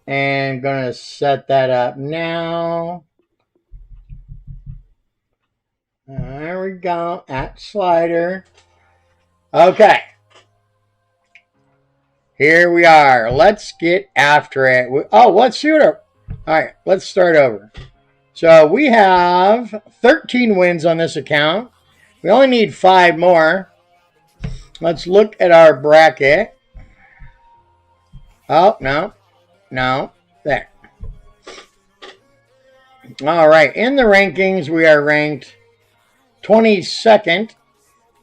And going to set that up now. There we go, at slider. Okay. Here we are. Let's get after it. Oh, let's shoot her. All right, let's start over. So we have 13 wins on this account. We only need 5 more. Let's look at our bracket. Oh, no, there. All right, in the rankings, we are ranked 22nd,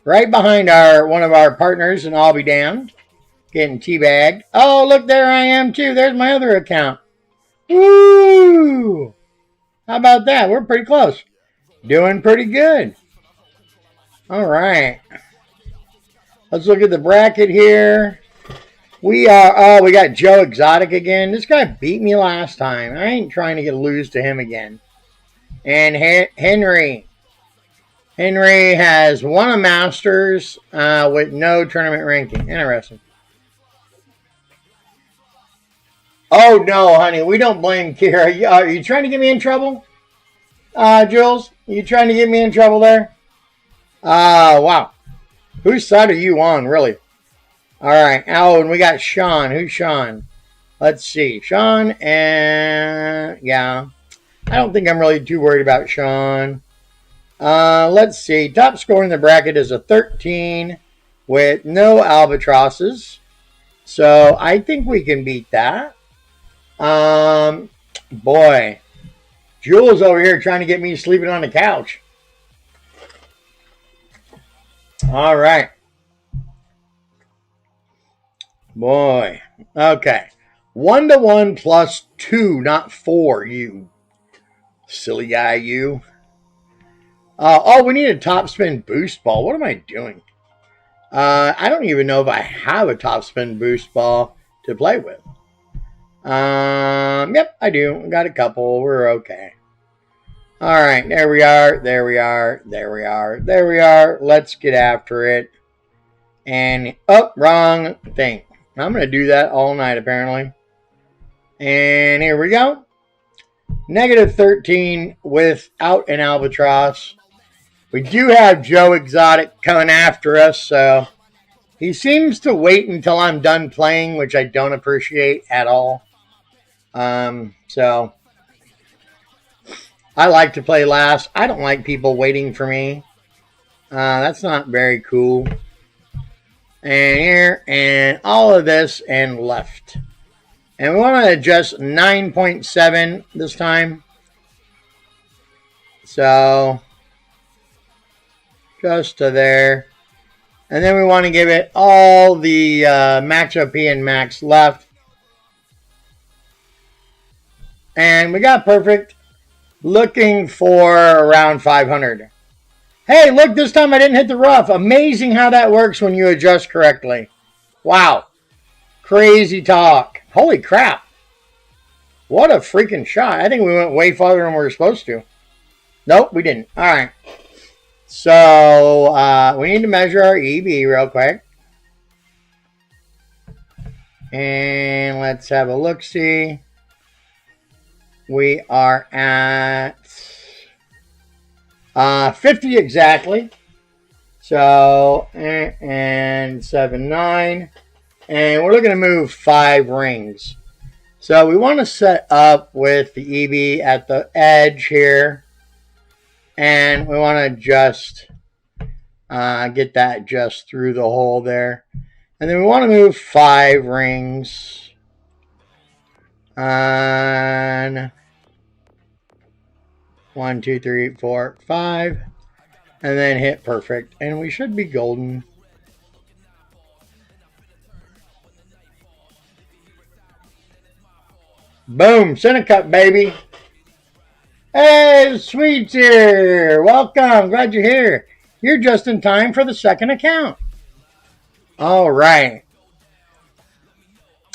right behind one of our partners, and I'll be damned, getting teabagged. Oh, look, there I am, too. There's my other account. Woo! How about that? We're pretty close. Doing pretty good. All right. Let's look at the bracket here. We got Joe Exotic again. This guy beat me last time. I ain't trying to lose to him again. And Henry. Henry has won a Masters with no tournament ranking. Interesting. Oh, no, honey. We don't blame Kira. Are you trying to get me in trouble? Jules? Are you trying to get me in trouble there? Wow. Whose side are you on, really? All right. Oh, and we got Sean. Who's Sean? Let's see. Sean and... yeah. I don't think I'm really too worried about Sean. Let's see. Top score in the bracket is a 13 with no albatrosses. So I think we can beat that. Boy. Jules over here trying to get me sleeping on the couch. All right. Boy. Okay. 1-to-1 plus 2, not 4, you silly guy, you. Oh, we need a top spin boost ball. What am I doing? I don't even know if I have a top spin boost ball to play with. Yep, I do. Got a couple. We're okay. All right, there we are. Let's get after it. And, oh, wrong thing. I'm going to do that all night, apparently. And here we go. Negative 13 without an albatross. We do have Joe Exotic coming after us, so he seems to wait until I'm done playing, which I don't appreciate at all. So I like to play last. I don't like people waiting for me. That's not very cool. And here, and all of this, and left. And we want to adjust 9.7 this time. So, just to there. And then we want to give it all the max OP and max left. And we got perfect. Looking for around 500. Hey, look, this time I didn't hit the rough. Amazing how that works when you adjust correctly. Wow. Crazy talk. Holy crap. What a freaking shot. I think we went way farther than we were supposed to. Nope, we didn't. All right. So, we need to measure our EB real quick. And let's have a look-see. We are at 50 exactly. So, and 7, 9. And we're looking to move 5 rings. So we want to set up with the EB at the edge here. And we want to just get that just through the hole there. And then we want to move 5 rings. On 1, 2, 3, 4, 5. And then hit perfect. And we should be golden. Boom, Center Cup, baby. Hey, Sweets here. Welcome. Glad you're here. You're just in time for the second account. All right.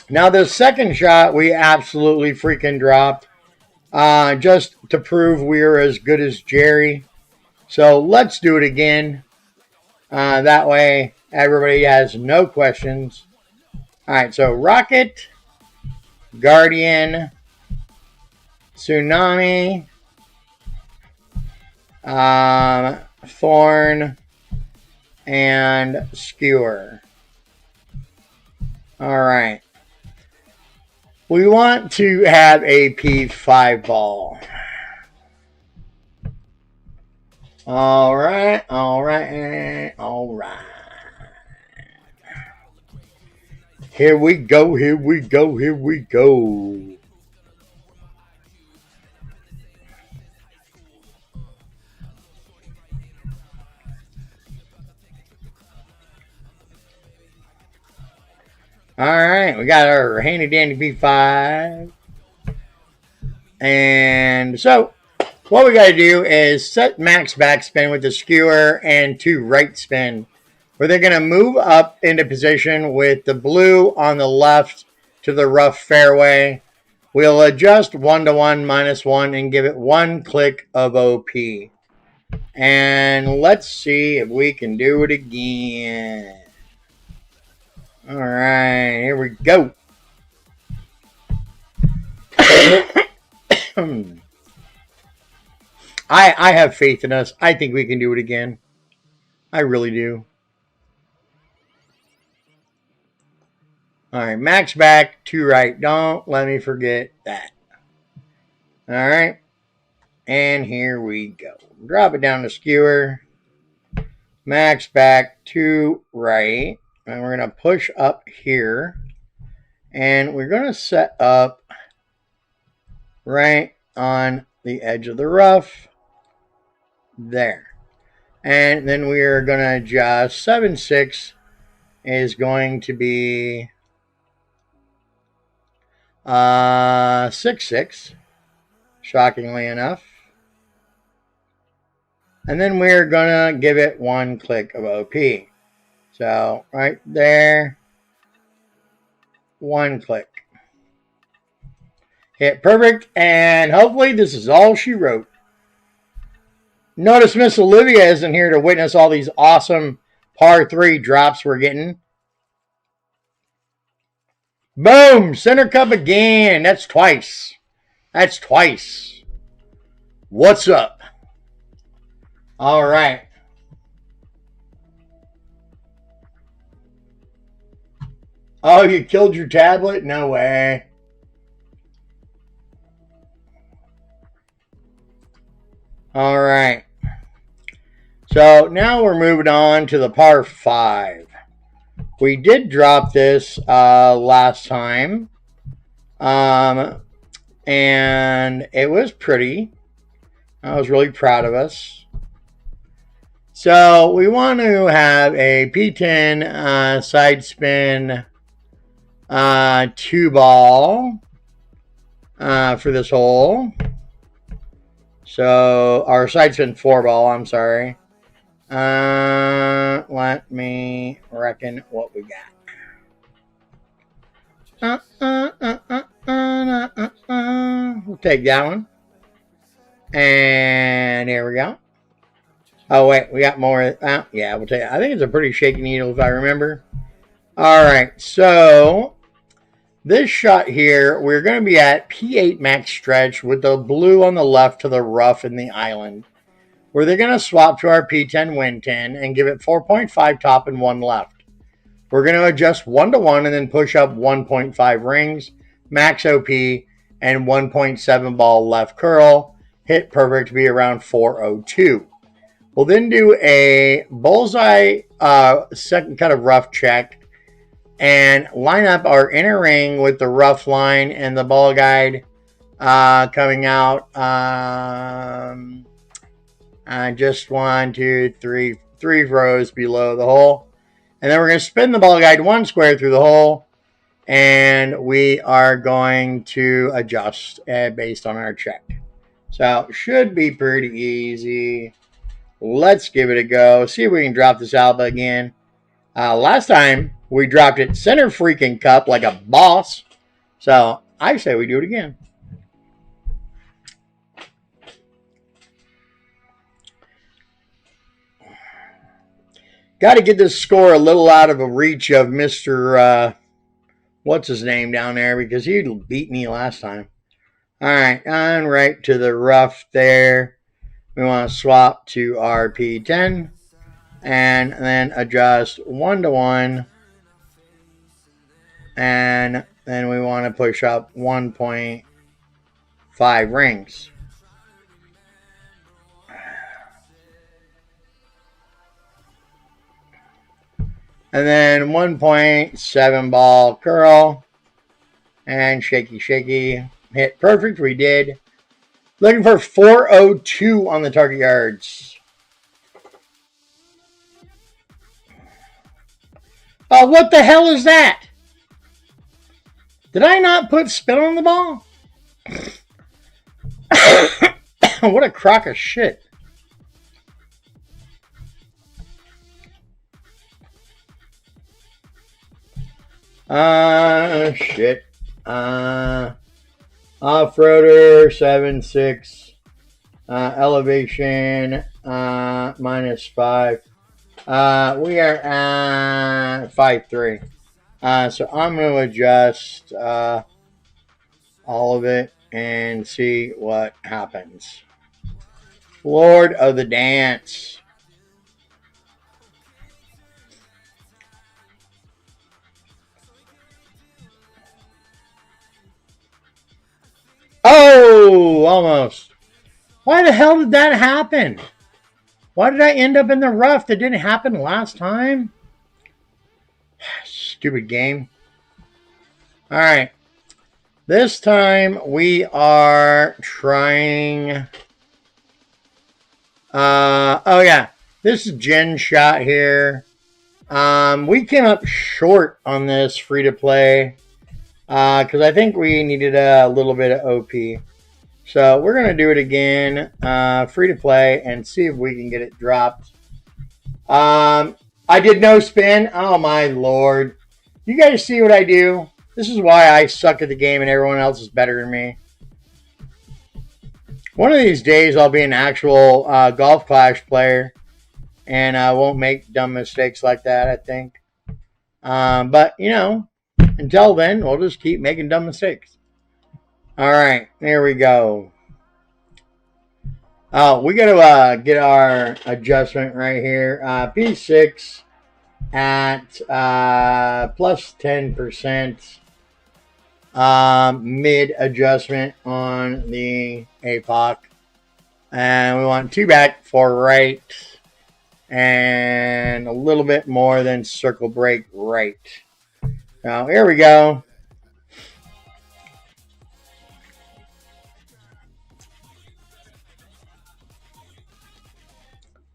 Now, the second shot we absolutely freaking dropped. Just to prove we're as good as Jerry. So let's do it again. That way, everybody has no questions. All right, so Rocket, Guardian, Tsunami, Thorn, and Skewer. All right. We want to have a P5 ball. All right, all right, all right. Here we go, here we go, here we go. All right, we got our handy dandy P5. And so, what we got to do is set max backspin with the skewer and 2 right spin. Where they're going to move up into position with the blue on the left to the rough fairway. We'll adjust 1 to 1 minus 1 and give it 1 click of OP. And let's see if we can do it again. All right, here we go. I have faith in us. I think we can do it again. I really do. All right, max back, 2 right. Don't let me forget that. All right. And here we go. Drop it down to skewer. Max back, 2 right. And we're going to push up here. And we're going to set up right on the edge of the rough. There. And then we are going to adjust 7, 6 is going to be 6, 6. Shockingly enough. And then we're going to give it 1 click of OP. So, right there, 1 click. Hit perfect, and hopefully this is all she wrote. Notice Miss Olivia isn't here to witness all these awesome par 3 drops we're getting. Boom! Center Cup again. That's twice. That's twice. What's up? All right. Oh, you killed your tablet? No way. All right. So now we're moving on to the par 5. We did drop this last time. And it was pretty. I was really proud of us. So we want to have a P10 side spin 2 ball for this hole. So our side spin 4 ball, I'm sorry. Let me reckon what we got. We'll take that one. And here we go. Oh, wait, we got more. Yeah, we'll take it. I think it's a pretty shaky needle if I remember. All right, so this shot here, we're going to be at P8 max stretch with the blue on the left to the rough in the island, where they're going to swap to our P10 win 10 and give it 4.5 top and 1 left. We're going to adjust 1 to 1 and then push up 1.5 rings, max OP, and 1.7 ball left curl. Hit perfect to be around 402. We'll then do a bullseye second cut of rough check and line up our inner ring with the rough line and the ball guide coming out. Just 1, 2, 3 rows below the hole. And then we're going to spin the ball guide 1 square through the hole. And we are going to adjust based on our check. So should be pretty easy. Let's give it a go. See if we can drop this Alba again. Last time we dropped it center freaking cup like a boss. So I say we do it again. Got to get this score a little out of a reach of Mr. What's his name down there, because he beat me last time. All right, on right to the rough there. We want to swap to RP10 and then adjust 1 to 1. And then we want to push up 1.5 rings. And then 1.7 ball curl. And shaky, shaky. Hit perfect. We did. Looking for 402 on the target yards. Oh, what the hell is that? Did I not put spin on the ball? What a crock of shit. Shit. Off-roader, 7.6. Elevation, -5. We are at 5.3. So I'm going to adjust all of it and see what happens. Lord of the Dance. Oh, almost. Why the hell did that happen? Why did I end up in the rough? That didn't happen last time. Stupid game. All right. This time we are trying. Oh yeah, this is Jen shot here. We came up short on this free to play because I think we needed a little bit of OP. So we're gonna do it again, free to play, and see if we can get it dropped. I did no spin. Oh my lord! You guys see what I do? This is why I suck at the game and everyone else is better than me. One of these days I'll be an actual Golf Clash player and I won't make dumb mistakes like that, I think. But, you know, until then, we'll just keep making dumb mistakes. All right, there we go. Oh, we got to get our adjustment right here. P6 at plus 10%. Mid adjustment on the APOC. And we want 2 back, 4 right. And a little bit more than circle break right. Now, here we go.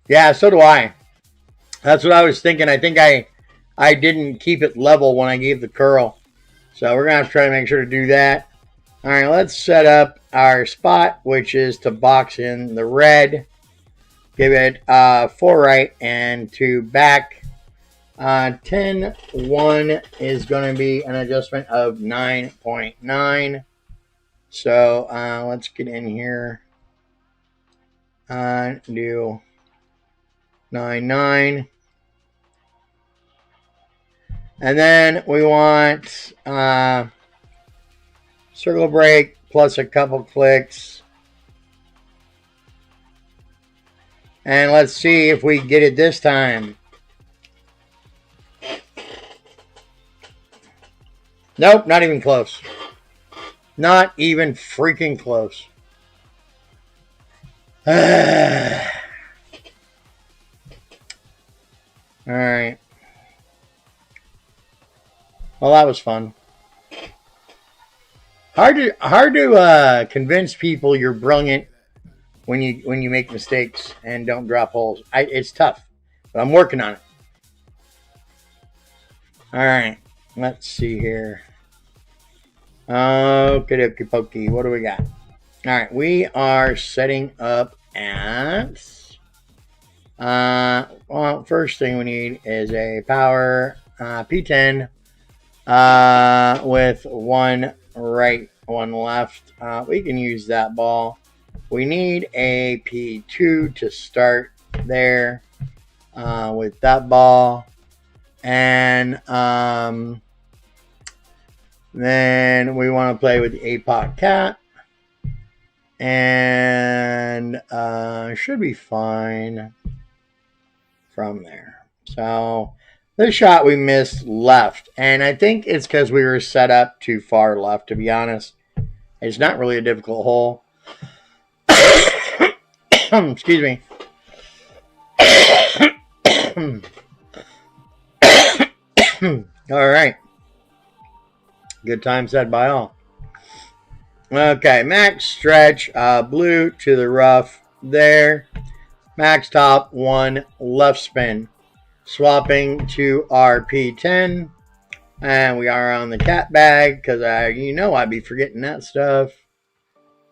Yeah, so do I. That's what I was thinking. I think I didn't keep it level when I gave the curl. So we're going to have to try to make sure to do that. All right, let's set up our spot, which is to box in the red. give it 4 right and 2 back. 10-1 is going to be an adjustment of 9.9. So let's get in here. Do 9.9. And then we want circle break plus a couple clicks. And let's see if we get it this time. Nope, not even close. Not even freaking close. All right. Well, that was fun. Hard to convince people you're brilliant when you make mistakes and don't drop holes. It's tough, but I'm working on it. All right. Let's see here. Okie dokie pokey. What do we got? All right. We are setting up at. Well, first thing we need is a power P10 with 1 right, 1 left. We can use that ball. We need a P2 to start there with that ball. And then we want to play with the APOC cat. And should be fine from there. So this shot we missed left. And I think it's because we were set up too far left, to be honest. It's not really a difficult hole. Excuse me. All right. Good time said by all. Okay, max stretch, blue to the rough there. Max top, 1 left spin. Swapping to our P10. And we are on the cat bag because I'd be forgetting that stuff.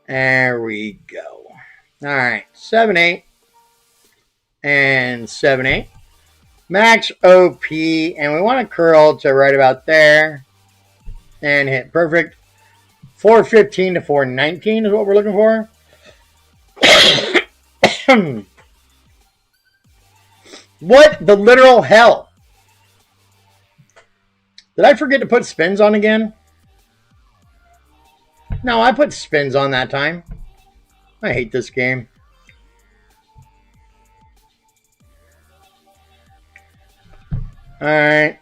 There we go. All right, 7-8 and 7-8. Max OP, and we want to curl to right about there and hit perfect. 415 to 419 is what we're looking for. What the literal hell? Did I forget to put spins on again? No, I put spins on that time. I hate this game. All right.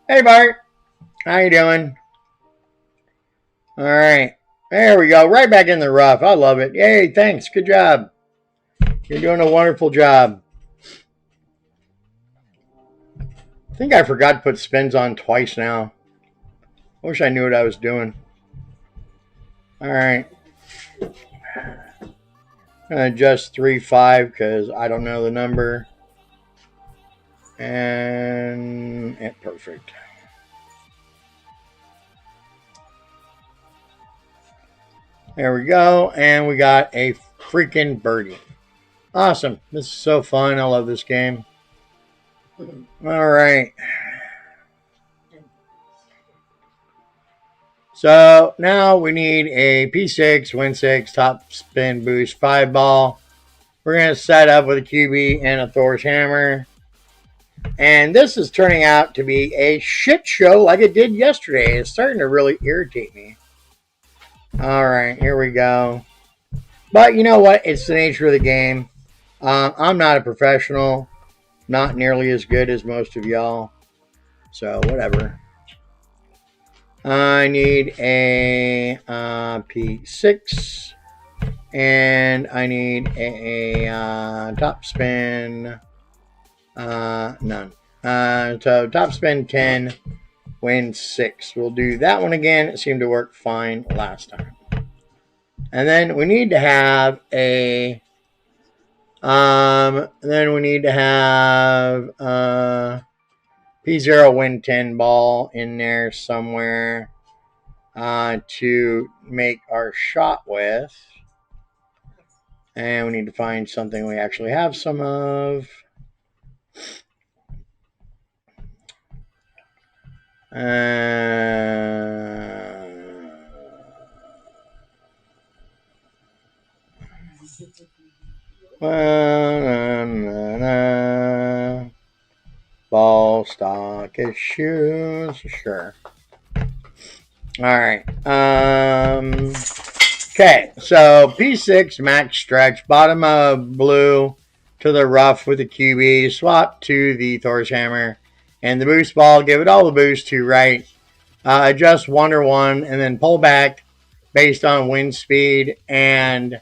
Hey, Bart. How you doing? All right. There we go. Right back in the rough. I love it. Yay, thanks. Good job. You're doing a wonderful job. I think I forgot to put spins on twice now. I wish I knew what I was doing. All right. Adjust 3-5 because I don't know the number. And perfect. There we go. And we got a freaking birdie. Awesome. This is so fun. I love this game. All right. So now we need a P6, win 6, top spin boost 5 ball. We're going to set up with a QB and a Thor's hammer. And this is turning out to be a shit show like it did yesterday. It's starting to really irritate me. All right, here we go. But you know what? It's the nature of the game. I'm not a professional. Not nearly as good as most of y'all. So, whatever. I need a P6. And I need a top spin. None. So top spin 10, win 6. We'll do that one again. It seemed to work fine last time. And then we need to have a P0 win 10 ball in there somewhere. to make our shot with. And we need to find something we actually have some of. Ball, stock, shoes. Sure. All right. Okay, so P6 max stretch, bottom of blue to the rough with the QB, swap to the Thor's hammer, and the boost ball, give it all the boost to right, adjust 1 or 1, and then pull back based on wind speed, and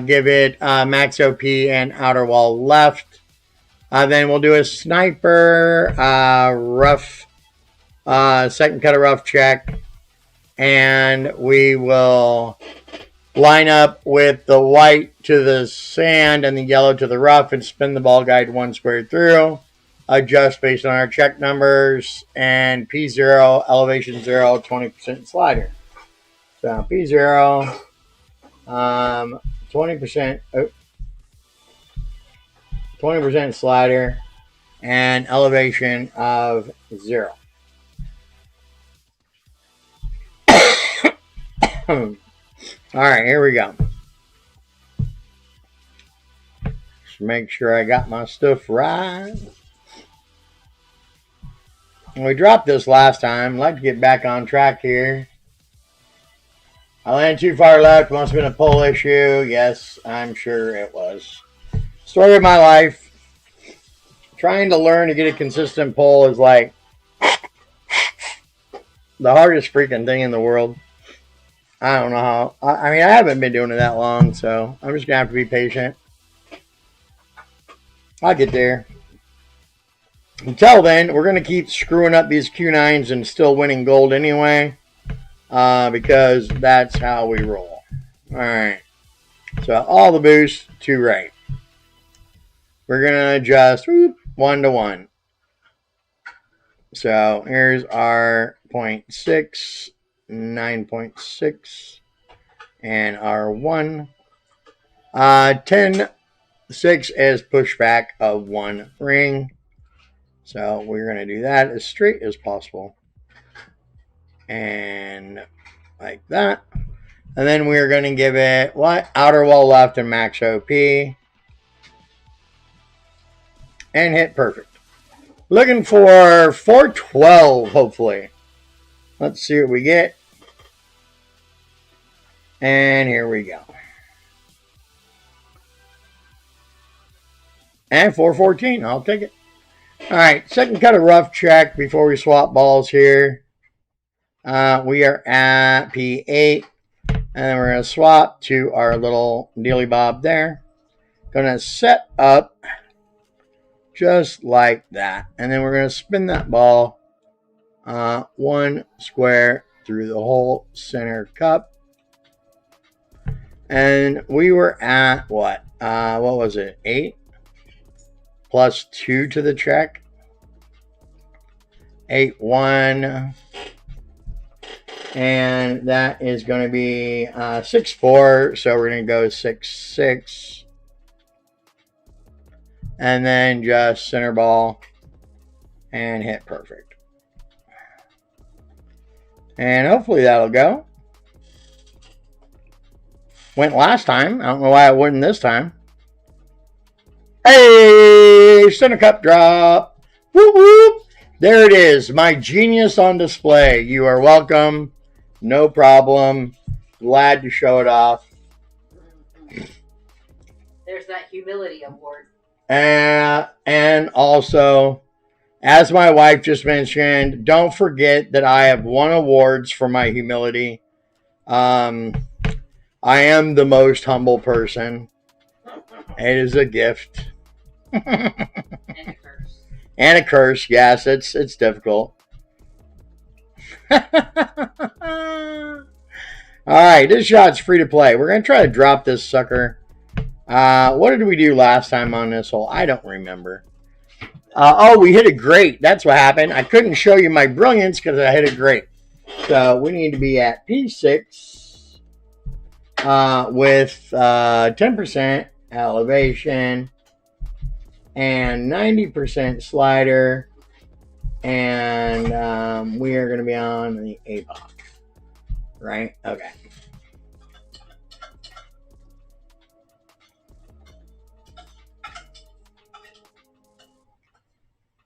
give it max OP and outer wall left. Then we'll do a sniper, rough, second cut of rough check, and we will line up with the white to the sand and the yellow to the rough and spin the ball guide 1 square through. Adjust based on our check numbers, and P0, elevation 0, 20% slider. So P0, 20% slider, and elevation of 0. All right, here we go. Just make sure I got my stuff right. We dropped this last time. I'd like to get back on track here. I landed too far left. Must have been a pull issue. Yes, I'm sure it was. Story of my life. Trying to learn to get a consistent pull is like the hardest freaking thing in the world. I don't know how. I mean, I haven't been doing it that long, so I'm just going to have to be patient. I'll get there. Until then, we're going to keep screwing up these Q9s and still winning gold anyway, because that's how we roll. All right. So all the boosts to right. We're going to adjust 1 to 1. So here's our 0.6. 9.6 and our 1. 10, 6 is pushback of 1 ring. So we're going to do that as straight as possible. And like that. And then we're going to give it what? Outer wall left and max OP. And hit perfect. Looking for 412, hopefully. Let's see what we get. And here we go. And 414. I'll take it. All right. Second cut of rough check before we swap balls here. We are at P8. And then we're going to swap to our little dealy bob there. Going to set up just like that. And then we're going to spin that ball 1 square through the whole center cup. And we were at what? What was it? 8 plus 2 to the check. 8, 1. And that is going to be 6, 4. So we're going to go 6, 6. And then just center ball and hit perfect. And hopefully that'll go. Went last time. I don't know why it wouldn't this time. Hey, center cup drop. Whoop, whoop. There it is. My genius on display. You are welcome. No problem. Glad to show it off. There's that humility award. And also, as my wife just mentioned, don't forget that I have won awards for my humility. I am the most humble person. It is a gift. And a curse. And a curse, yes, it's difficult. Alright, this shot's free to play. We're going to try to drop this sucker. What did we do last time on this hole? I don't remember. Oh, we hit a great. That's what happened. I couldn't show you my brilliance because I hit a great. So we need to be at P6 with 10% elevation and 90% slider. And we are going to be on the A box, right? Okay.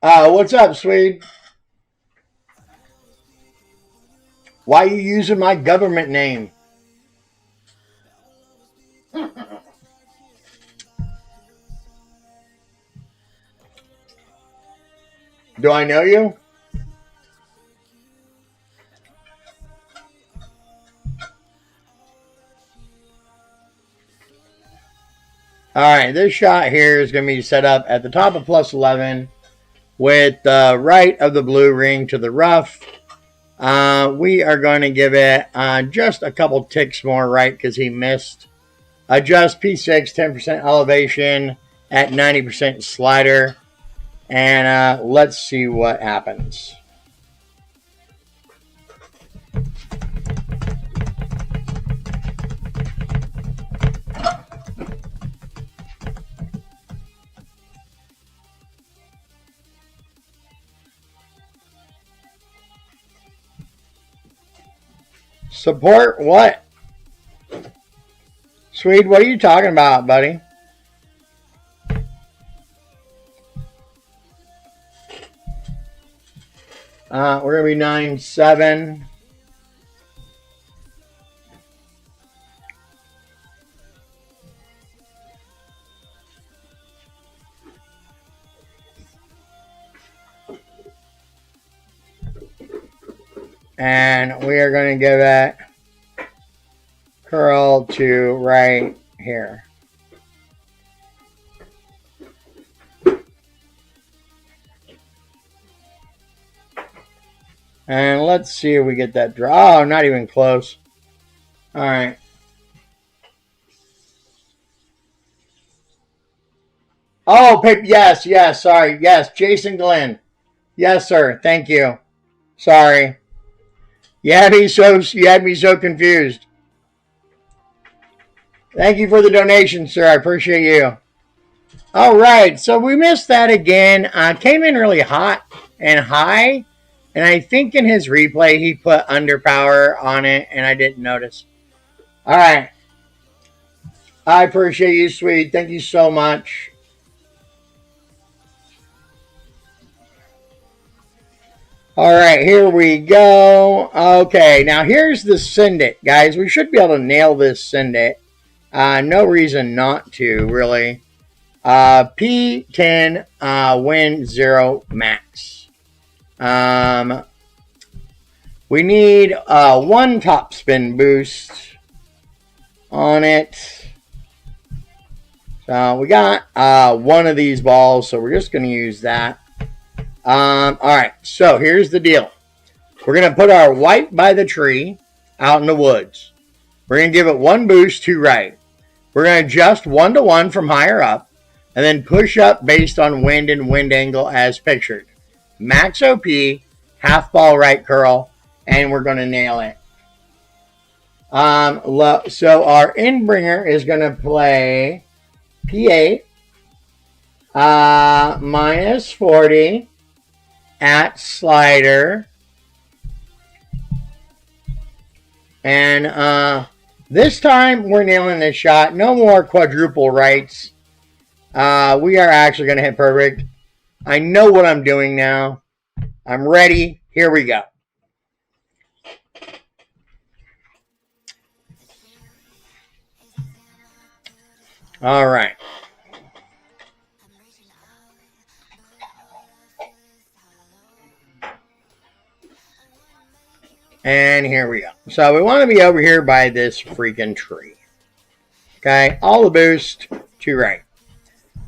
What's up, Swede? Why are you using my government name? Do I know you? All right, this shot here is going to be set up at the top of plus 11 with the right of the blue ring to the rough. We are going to give it just a couple ticks more right because he missed. Adjust P6, 10% elevation at 90% slider. And let's see what happens. Support what? Swede, what are you talking about, buddy? We're going to be 9-7. And we are going to give it curl to right here. And let's see if we get that draw. Oh, not even close. All right. Oh, yes, sorry. Yes, Jason Glenn. Yes, sir. Thank you. Sorry. You had me so confused. Thank you for the donation, sir. I appreciate you. All right, so we missed that again. Came in really hot and high, and I think in his replay he put underpower on it, and I didn't notice. All right. I appreciate you, Swede. Thank you so much. All right, here we go. Okay, now here's the send it, guys. We should be able to nail this send it. No reason not to, really. P10, win 0 max. We need 1 top spin boost on it. So we got 1 of these balls, so we're just going to use that. All right, so here's the deal. We're going to put our white by the tree out in the woods. We're going to give it 1 boost to right. We're going to adjust 1 to 1 from higher up, and then push up based on wind and wind angle as pictured. Max OP, half ball right curl, and we're going to nail it. So our inbringer is going to play P8, minus 40 at slider. And this time we're nailing this shot. No more quadruple rights. We are actually going to hit perfect. I know what I'm doing now. I'm ready. Here we go. All right. And here we go. So we want to be over here by this freaking tree. Okay, all the boost to right.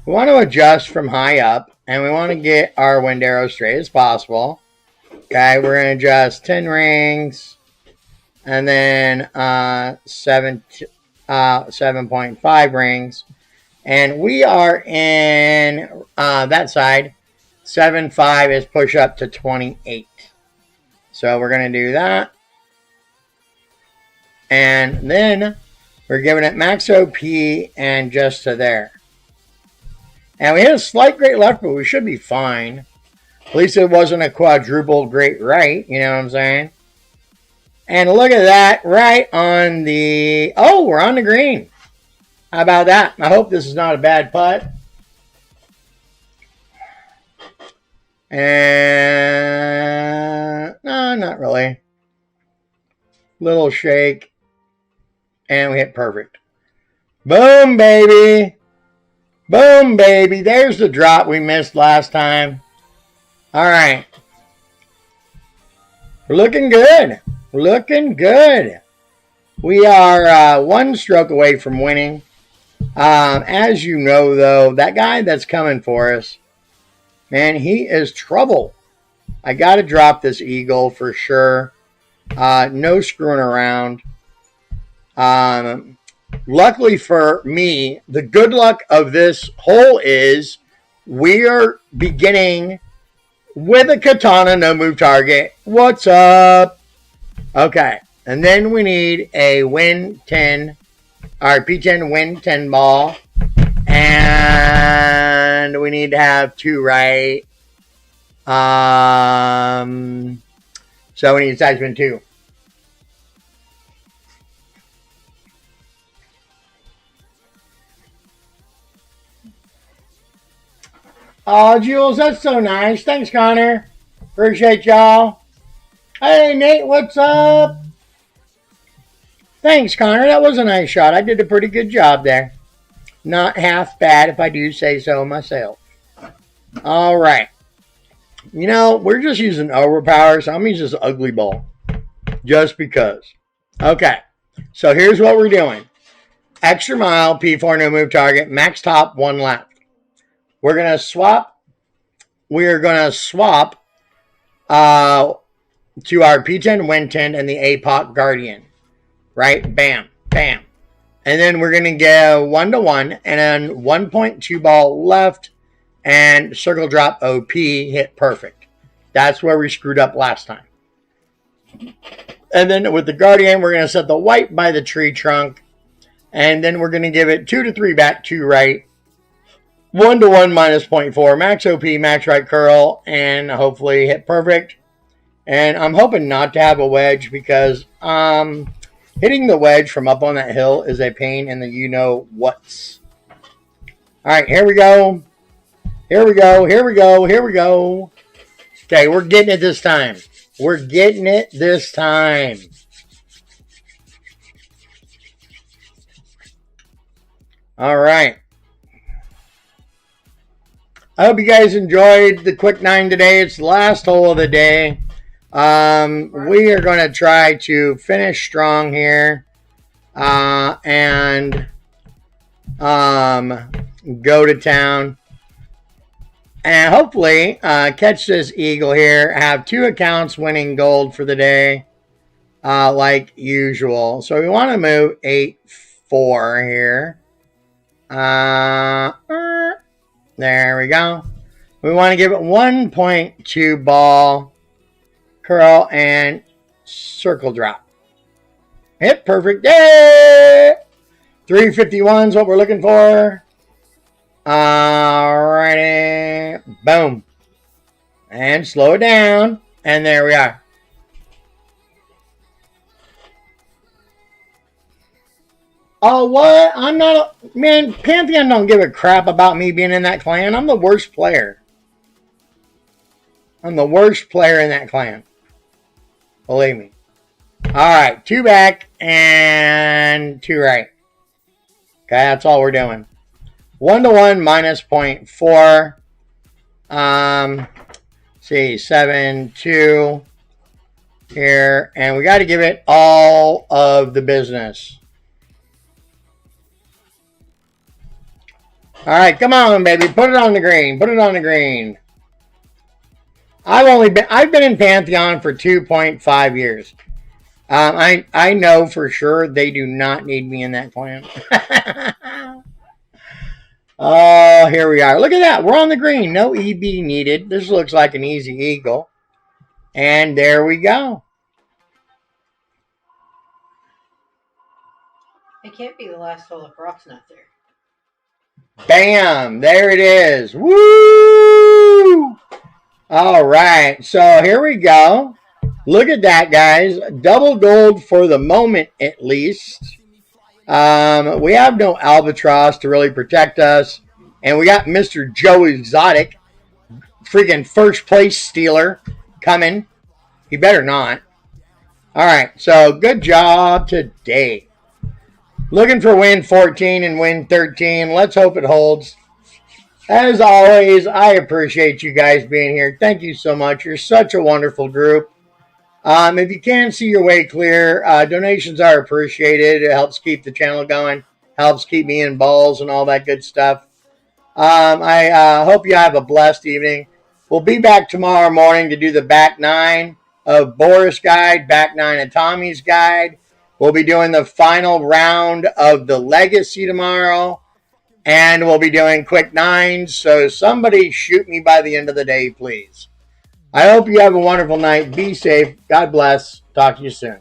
We want to adjust from high up, and we want to get our wind arrow straight as possible. Okay, we're going to adjust 10 rings, and then 7.5 rings. And we are in that side. 7.5 is push up to 28. So we're going to do that. And then we're giving it max OP and just to there. And we had a slight great left, but we should be fine. At least it wasn't a quadruple great right. You know what I'm saying? And look at that, right on the... Oh, we're on the green. How about that? I hope this is not a bad putt. And... No, not really. Little shake. And we hit perfect. Boom, baby. Boom, baby. There's the drop we missed last time. All right. We're looking good. Looking good. We are one stroke away from winning. As you know, though, that guy that's coming for us, man, he is trouble. I got to drop this eagle for sure. No screwing around. Luckily for me, the good luck of this hole is we are beginning with a katana no move target. What's up? Okay. And then we need a win 10, or P10 win 10 ball. And we need to have 2 right. So we need side spin 2. Oh, Jules, that's so nice. Thanks, Connor. Appreciate y'all. Hey, Nate, what's up? Thanks, Connor. That was a nice shot. I did a pretty good job there. Not half bad, if I do say so myself. All right. You know, we're just using overpower, so I'm going to use this ugly ball. Just because. Okay. So here's what we're doing. Extra mile, P4, no move target, max top, 1 left. We're going to swap. We're going to swap to our P10, Win 10, and the APOC Guardian. Right? Bam. Bam. And then we're going to go 1-1, and then 1.2 ball left, and circle drop OP, hit perfect. That's where we screwed up last time. And then with the Guardian, we're going to set the white by the tree trunk, and then we're going to give it 2 to 3 back, 2 right. 1-1 minus 0.4, max OP, max right curl, and hopefully hit perfect. And I'm hoping not to have a wedge because hitting the wedge from up on that hill is a pain in the you-know-whats. All right, here we go. Here we go, here we go, here we go. Okay, we're getting it this time. We're getting it this time. All right. I hope you guys enjoyed the quick 9 today. It's the last hole of the day. We are going to try to finish strong here and go to town. And hopefully catch this eagle here. Have 2 accounts winning gold for the day like usual. So we want to move 8-4 here. There we go. We want to give it 1.2 ball, curl, and circle drop. Hit perfect. Yay! 351 is what we're looking for. Alrighty. Boom. And slow it down. And there we are. Oh, what? I'm not... Man, Pantheon don't give a crap about me being in that clan. I'm the worst player. I'm the worst player in that clan. Believe me. Alright, 2 back and 2 right. Okay, that's all we're doing. 1-1 minus 0.4. See, 7-2 here. And we got to give it all of the business. All right, come on, baby. Put it on the green. Put it on the green. I've been in Pantheon for 2.5 years. I know for sure they do not need me in that clan. Oh, here we are. Look at that. We're on the green. No EB needed. This looks like an easy eagle. And there we go. It can't be the last hole if Brock's not there. Bam! There it is. Woo! All right. So here we go. Look at that, guys. Double gold for the moment, at least. We have no Albatross to really protect us. And we got Mr. Joe Exotic, freaking first place stealer, coming. He better not. All right. So good job today. Looking for win 14 and win 13. Let's hope it holds. As always, I appreciate you guys being here. Thank you so much. You're such a wonderful group. If you can see your way clear, donations are appreciated. It helps keep the channel going. Helps keep me in balls and all that good stuff. I hope you have a blessed evening. We'll be back tomorrow morning to do the back 9 of Boris' guide, back 9 of Tommy's guide. We'll be doing the final round of the Legacy tomorrow. And we'll be doing quick 9s. So somebody shoot me by the end of the day, please. I hope you have a wonderful night. Be safe. God bless. Talk to you soon.